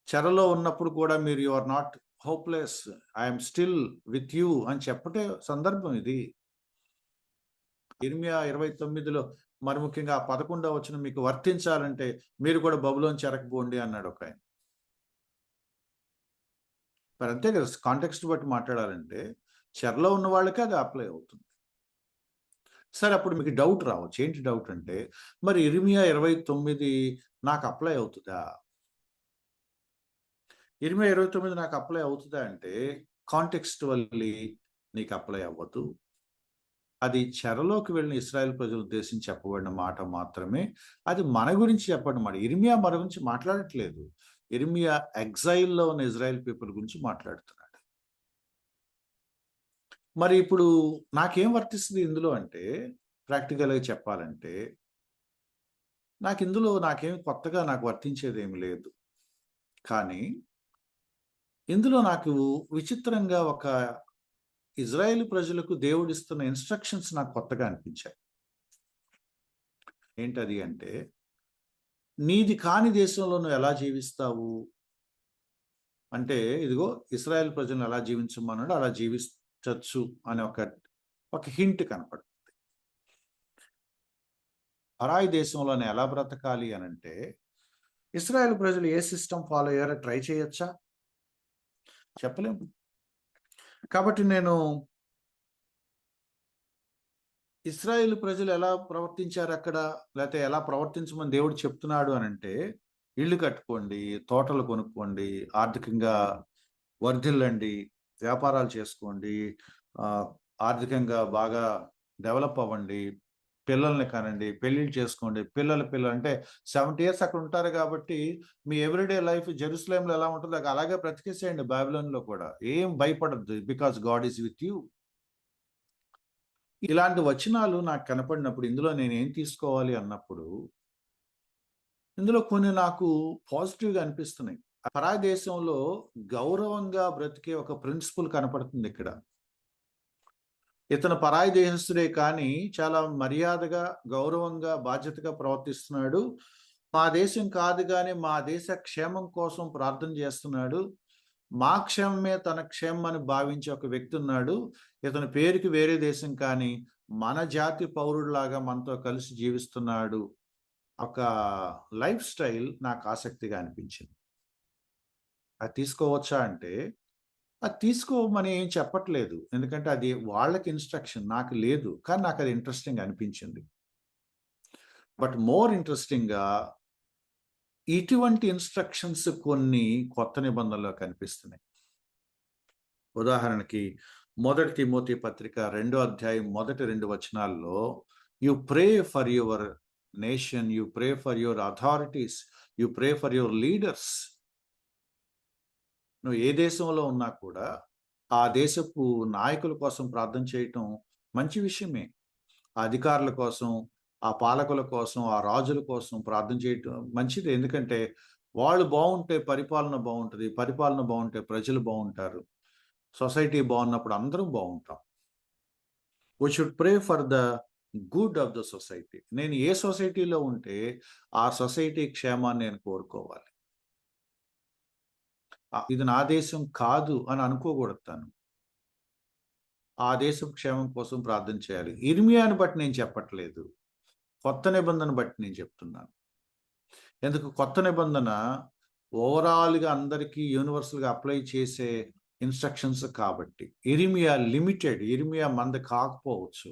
చెరలో ఉన్నప్పుడు కూడా మీరు you are not hopeless, I'm still with you అని చెప్పటే సందర్భం ఇది. ఇర్మియా 29లో మరి ముఖ్యంగా 11వ వచనం మీకు వర్తించాలంటే మీరు కూడా బబులోను చెరకపోండి అన్నాడు ఒక ఆయన. మరి అంతే కదా, కాంటెక్స్ట్ బట్టి మాట్లాడాలంటే చెరలో ఉన్న వాళ్ళకే అది అప్లై అవుతుంది. సరే, అప్పుడు మీకు డౌట్ రావచ్చు. ఏంటి డౌట్ అంటే, మరి ఇర్మియా 29 నాకు అప్లై అవుతుందా? ఇర్మియా 29 నాకు అప్లై అవుతుందా అంటే, కాంటెక్స్టువల్లీ నీకు అప్లై అవ్వదు. అది చెరలోకి వెళ్ళిన ఇశ్రాయేల్ ప్రజలు ఉద్దేశించి చెప్పబడిన మాట మాత్రమే. అది మన గురించి చెప్పండి మాట. ఇర్మియా మన గురించి మాట్లాడట్లేదు. ఇర్మియా ఎగ్జైల్లో ఉన్న ఇజ్రాయెల్ పీపుల్ గురించి మాట్లాడుతున్నాడు. మరి ఇప్పుడు నాకేం వర్తిస్తుంది ఇందులో అంటే, ప్రాక్టికల్గా చెప్పాలంటే, నాకేం కొత్తగా నాకు వర్తించేది ఏమి లేదు. కానీ ఇందులో నాకు విచిత్రంగా ఒక ఇజ్రాయేల్ ప్రజలకు దేవుడిస్తున్న ఇన్స్ట్రక్షన్స్ నాకు కొత్తగా అనిపించాయి. ఏంటది అంటే, నీది కాని దేశంలో నువ్వు ఎలా జీవిస్తావు అంటే, ఇదిగో ఇశ్రాయేల్ ప్రజలను ఎలా జీవించమన్నాడు అలా మార్చచ్చు అనే ఒక హింట్ కనపడుతుంది. పరాయి దేశంలోనే ఎలా బ్రతకాలి అని అంటే, ఇస్రాయేల్ ప్రజలు ఏ సిస్టమ్ ఫాలో అయ్యారో ట్రై చేయొచ్చా? చెప్పలేము. కాబట్టి నేను ఇస్రాయేల్ ప్రజలు ఎలా ప్రవర్తించారు అక్కడ, లేకపోతే ఎలా ప్రవర్తించమని దేవుడు చెప్తున్నాడు అని అంటే, ఇళ్ళు కట్టుకోండి, తోటలు కొనుక్కోండి, ఆర్థికంగా వర్ధిల్లండి, వ్యాపారాలు చేసుకోండి, ఆర్థికంగా బాగా డెవలప్ అవ్వండి, పిల్లల్ని కనండి, పెళ్ళిళ్ళు చేసుకోండి. పిల్లలు అంటే 70 ఇయర్స్ అక్కడ ఉంటారు కాబట్టి మీ ఎవ్రీడే లైఫ్ జెరూసలేంలో ఎలా ఉంటుందో అలాగే బ్రతికేసేయండి బాబిలోన్లో కూడా. ఏం భయపడద్దు, because God is with you. ఇలాంటి వచనాలు నాకు కనపడినప్పుడు ఇందులో నేనేం తీసుకోవాలి అన్నప్పుడు, ఇందులో కొన్ని నాకు పాజిటివ్గా అనిపిస్తున్నాయి. పరాయి దేశంలో గౌరవంగా బ్రతికే ఒక ప్రిన్సిపల్ కనపడుతుంది ఇక్కడ. ఇతను పరాయి దేశస్థుడే కానీ చాలా మర్యాదగా, గౌరవంగా, బాధ్యతగా ప్రవర్తిస్తున్నాడు. మా దేశం కాదు కానీ మా దేశ క్షేమం కోసం ప్రార్థన చేస్తున్నాడు. మా క్షేమమే తన క్షేమం అని భావించే ఒక వ్యక్తి ఉన్నాడు. ఇతని పేరుకి వేరే దేశం కానీ మన జాతి పౌరుడిలాగా మనతో కలిసి జీవిస్తున్నాడు. ఒక లైఫ్ స్టైల్ నాకు ఆసక్తిగా అనిపించింది. అది తీసుకోవచ్చా అంటే, అది తీసుకోమని ఏం చెప్పట్లేదు. ఎందుకంటే అది వాళ్ళకి ఇన్స్ట్రక్షన్, నాకు లేదు. కానీ నాకు అది ఇంట్రెస్టింగ్ అనిపించింది. బట్ మోర్ ఇంట్రెస్టింగ్గా ఇటువంటి ఇన్స్ట్రక్షన్స్ కొన్ని కొత్త నిబంధనలో కనిపిస్తున్నాయి. ఉదాహరణకి 1 తిమోతి పత్రిక 2వ అధ్యాయం మొదటి 2 వచనాల్లో, you pray for your nation, you pray for your authorities, you pray for your leaders. నువ్వు ఏ దేశంలో ఉన్నా కూడా ఆ దేశపు నాయకుల కోసం ప్రార్థన చేయటం మంచి విషయమే. ఆ అధికారుల కోసం, ఆ పాలకుల కోసం, ఆ రాజుల కోసం ప్రార్థన చేయటం మంచిది. ఎందుకంటే వాళ్ళు బాగుంటే పరిపాలన బాగుంటుంది, పరిపాలన బాగుంటే ప్రజలు బాగుంటారు, సొసైటీ బాగున్నప్పుడు అందరం బాగుంటాం. We should pray for the good of the society. నేను ఏ సొసైటీలో ఉంటే ఆ సొసైటీ క్షేమాన్ని నేను కోరుకోవాలి. ఇది నా దేశం కాదు అని అనుకోకూడదు. తను ఆ దేశం క్షేమం కోసం ప్రార్థన చేయాలి. ఇర్మియాని బట్టి నేను చెప్పట్లేదు, కొత్త నిబంధన బట్టి నేను చెప్తున్నాను. ఎందుకు కొత్త నిబంధన ఓవరాల్గా అందరికీ యూనివర్సల్గా అప్లై చేసే ఇన్స్ట్రక్షన్స్ కాబట్టి. ఇర్మియా లిమిటెడ్, ఇర్మియా మంది కాకపోవచ్చు,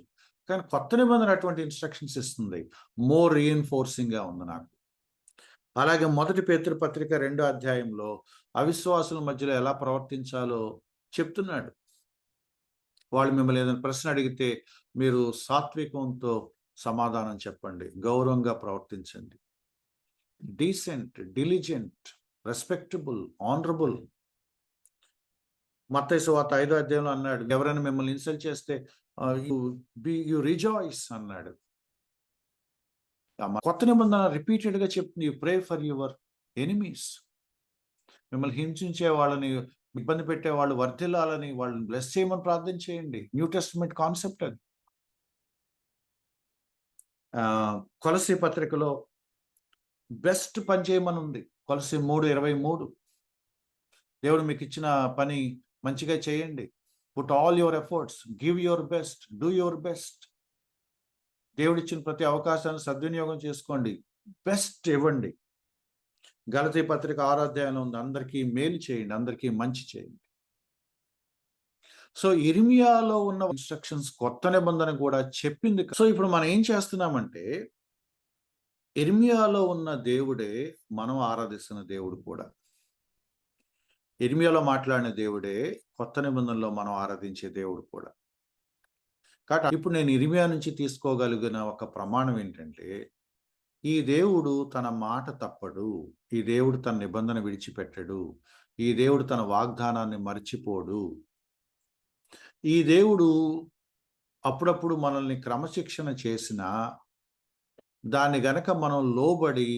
కానీ కొత్త నిబంధన అటువంటి ఇన్స్ట్రక్షన్స్ ఇస్తుంది. మోర్ రీఎన్ఫోర్సింగ్గా ఉంది నాకు. అలాగే 1 పేతురు పత్రిక 2వ అధ్యాయంలో అవిశ్వాసుల మధ్యలో ఎలా ప్రవర్తించాలో చెప్తున్నాడు. వాళ్ళు మిమ్మల్ని ఏదైనా ప్రశ్న అడిగితే మీరు సాత్వికంతో సమాధానం చెప్పండి, గౌరవంగా ప్రవర్తించండి, డీసెంట్, డిలిజెంట్, రెస్పెక్టబుల్, ఆనరబుల్. మత్తయి సువార్త 5వ అధ్యాయంలో అన్నాడు, ఎవరైనా మిమ్మల్ని ఇన్సల్ట్ చేస్తే యు రిజాయిస్ అన్నాడు. కొత్త నిబంధన రిపీటెడ్గా చెప్తుంది, you pray for your enemies. మిమ్మల్ని హింసించే వాళ్ళని, ఇబ్బంది పెట్టే వాళ్ళు వర్ధిల్లాలని, వాళ్ళని బ్లెస్ చేయమని ప్రార్థన చేయండి. న్యూ టెస్టమెంట్ కాన్సెప్ట్ అది. కొలస్సీ పత్రికలో బెస్ట్ పని చేయమని ఉంది. కొలస్సీ 3:23. దేవుడు మీకు ఇచ్చిన పని మంచిగా చేయండి. Put all your efforts, give your best, do your best. దేవుడిచ్చిన ప్రతి అవకాశాన్ని సద్వినియోగం చేసుకోండి, బెస్ట్ ఇవ్వండి. గలతీ పత్రిక 6వ అధ్యాయంలో ఉంది, అందరికీ మేలు చేయండి, అందరికీ మంచి చేయండి. సో ఇర్మియాలో ఉన్న ఇన్స్ట్రక్షన్స్ కొత్త నిబంధన కూడా చెప్పింది. సో ఇప్పుడు మనం ఏం చేస్తున్నామంటే, ఇర్మియాలో ఉన్న దేవుడే మనం ఆరాధిస్తున్న దేవుడు కూడా. ఇర్మియాలో మాట్లాడిన దేవుడే కొత్త నిబంధనలో మనం ఆరాధించే దేవుడు కూడా. కాబట్టి ఇప్పుడు నేను ఇర్మియా నుంచి తీసుకోగలిగిన ఒక ప్రమాణం ఏంటంటే, ఈ దేవుడు తన మాట తప్పడు, ఈ దేవుడు తన నిబంధన విడిచిపెట్టడు, ఈ దేవుడు తన వాగ్దానాన్ని మర్చిపోడు. ఈ దేవుడు అప్పుడప్పుడు మనల్ని క్రమశిక్షణ చేసిన దాన్ని గనక మనం లోబడి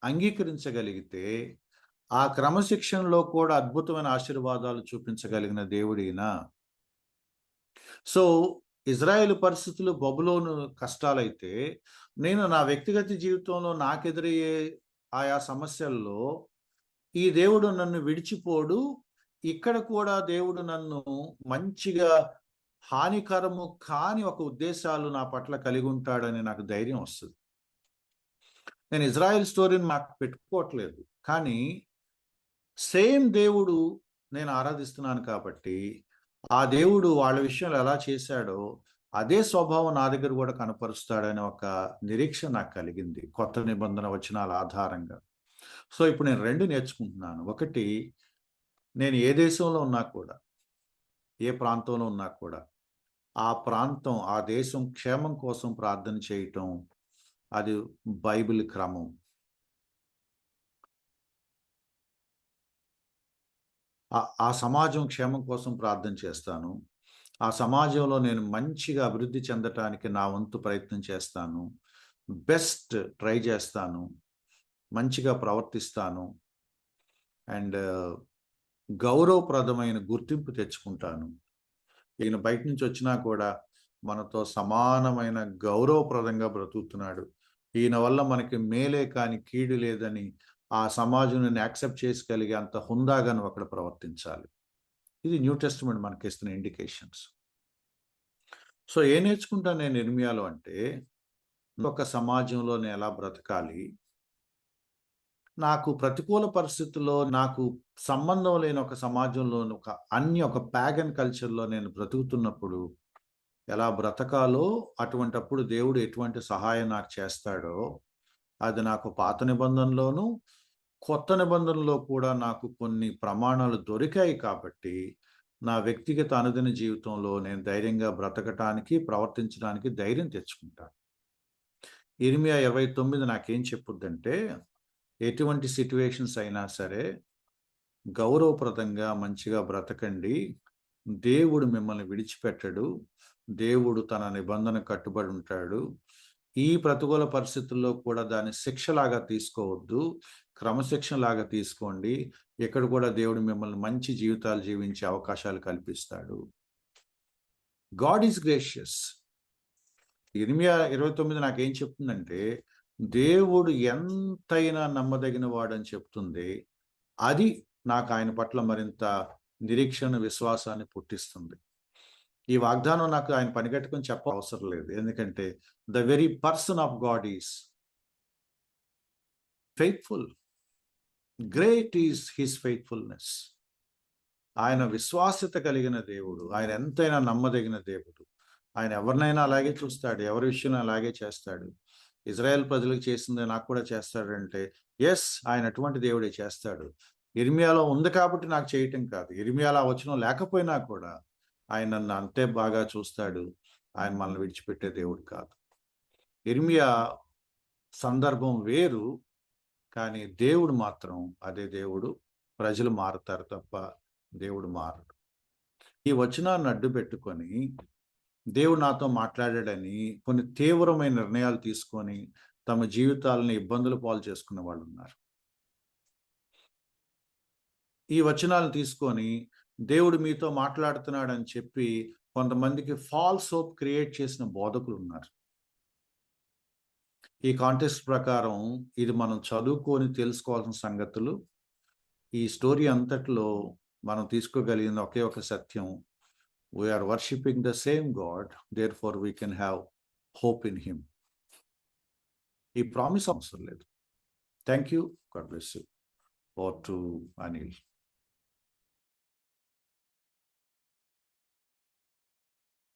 అంగీకరించగలిగితే ఆ క్రమశిక్షణలో కూడా అద్భుతమైన ఆశీర్వాదాలు చూపించగలిగిన దేవుడినా. సో ఇజ్రాయేల్ పరిస్థితులు బబులోను కష్టాలైతే, నేను నా వ్యక్తిగత జీవితంలో నాకెదురయ్యే ఆయా సమస్యల్లో ఈ దేవుడు నన్ను విడిచిపోడు, ఇక్కడ కూడా దేవుడు నన్ను మంచిగా హానికరము కాని ఒక ఉద్దేశాలు నా పట్ల కలిగి ఉంటాడని నాకు ధైర్యం వస్తుంది. నేను ఇజ్రాయెల్ స్టోరీని నాకు పెట్టుకోవట్లేదు, కానీ సేమ్ దేవుడు నేను ఆరాధిస్తున్నాను కాబట్టి ఆ దేవుడు వాళ్ళ విషయంలో ఎలా చేశాడో అదే స్వభావం నా దగ్గర కూడా కనపరుస్తాడనే ఒక నిరీక్షణ నాకు కలిగింది కొత్త నిబంధన వచనాల ఆధారంగా. సో ఇప్పుడు నేను రెండు నేర్చుకుంటున్నాను. ఒకటి, నేను ఏ దేశంలో ఉన్నా కూడా, ఏ ప్రాంతంలో ఉన్నా కూడా, ఆ ప్రాంతం, ఆ దేశం క్షేమం కోసం ప్రార్థన చేయటం అది బైబిల్ క్రమం. ఆ సమాజం క్షేమం కోసం ప్రార్థన చేస్తాను. ఆ సమాజంలో నేను మంచిగా అభివృద్ధి చెందటానికి నా వంతు ప్రయత్నం చేస్తాను. బెస్ట్ ట్రై చేస్తాను. మంచిగా ప్రవర్తిస్తాను. అండ్ గౌరవప్రదమైన గుర్తింపు తెచ్చుకుంటాను. ఈయన బయట నుంచి వచ్చినా కూడా మనతో సమానమైన గౌరవప్రదంగా బ్రతుకుతున్నాడు, ఈయన వల్ల మనకి మేలే కానీ కీడు లేదని ఆ సమాజం యాక్సెప్ట్ చేసుకోగలిగే అంత హుందాగా నువ్వు అక్కడ ప్రవర్తించాలి. ఇది న్యూ టెస్టిమెంట్ మనకి ఇస్తున్న ఇండికేషన్స్. సో ఏం నేర్చుకుంటాను నేను ఇర్మియాలో అంటే, ఒక సమాజంలో నేను ఎలా బ్రతకాలి, నాకు ప్రతికూల పరిస్థితుల్లో నాకు సంబంధం లేని ఒక సమాజంలో ఒక ప్యాగన్ కల్చర్లో నేను బ్రతుకుతున్నప్పుడు ఎలా బ్రతకాలో, అటువంటప్పుడు దేవుడు ఎటువంటి సహాయం నాకు చేస్తాడో అది నాకు పాత నిబంధనలోను కొత్త నిబంధనలో కూడా నాకు కొన్ని ప్రమాణాలు దొరికాయి కాబట్టి నా వ్యక్తిగత అనుదిన జీవితంలో నేను ధైర్యంగా బ్రతకటానికి ప్రవర్తించడానికి ధైర్యం తెచ్చుకుంటాను. ఇర్మియా 29 నాకేం చెప్పుద్దంటే, ఎటువంటి సిట్యువేషన్స్ అయినా సరే గౌరవప్రదంగా మంచిగా బ్రతకండి, దేవుడు మిమ్మల్ని విడిచిపెట్టడు, దేవుడు తన నిబంధన కట్టుబడి ఉంటాడు, ఈ ప్రతికూల పరిస్థితుల్లో కూడా దాన్ని శిక్షలాగా తీసుకోవద్దు, క్రమశిక్షణలాగా తీసుకోండి, ఇక్కడ కూడా దేవుడు మిమ్మల్ని మంచి జీవితాలు జీవించే అవకాశాలు కల్పిస్తాడు. God is gracious. ఇర్మియా 29 నాకేం చెప్తుందంటే, దేవుడు ఎంతైనా నమ్మదగిన వాడని చెప్తుంది. అది నాకు ఆయన పట్ల మరింత నిరీక్షణ, విశ్వాసాన్ని పుట్టిస్తుంది. ఈ వాగ్దానం నాకు ఆయన పనిగట్టుకుని చెప్ప అవసరం లేదు, ఎందుకంటే the very person of God is faithful. Great is his faithfulness. ఆయన విశ్వాస్యత కలిగిన దేవుడు, ఆయన ఎంతైనా నమ్మదగిన దేవుడు. ఆయన ఎవరినైనా అలాగే చూస్తాడు, ఎవరి విషయంలో అలాగే చేస్తాడు. ఇజ్రాయెల్ ప్రజలకు చేసిందే నాకు కూడా చేస్తాడంటే ఎస్, ఆయన అటువంటి దేవుడే చేస్తాడు. ఇర్మియాలో ఉంది కాబట్టి నాకు చేయటం కాదు, ఇర్మియాలో వచనం లేకపోయినా కూడా ఆయన నన్ను అంతే బాగా చూస్తాడు. ఆయన మనల్ని విడిచిపెట్టే దేవుడు కాదు. ఇర్మియా సందర్భం వేరు, కానీ దేవుడు మాత్రం అదే దేవుడు. ప్రజలు మారుతారు తప్ప దేవుడు మారడు. ఈ వచనాన్ని అడ్డు పెట్టుకొని దేవుడు నాతో మాట్లాడాడని కొన్ని తీవ్రమైన నిర్ణయాలు తీసుకొని తమ జీవితాలని ఇబ్బందులు పాలు చేసుకున్న వాళ్ళు ఉన్నారు. ఈ వచనాలు తీసుకొని దేవుడు మీతో మాట్లాడుతున్నాడని చెప్పి కొంతమందికి ఫాల్స్ హోప్ క్రియేట్ చేసిన బోధకులు ఉన్నారు. ఈ కాంటెక్స్ట్ ప్రకారం ఇది మనం చదువుకొని తెలుసుకోవాల్సిన సంగతులు. ఈ స్టోరీ అంతట్లో మనం తీసుకోగలిగిన ఒకే ఒక సత్యం, we are worshipping the same God, therefore we can have hope in him. ఈ ప్రామిస్ అవసరం లేదు. Thank you. God bless you. Over to Anil.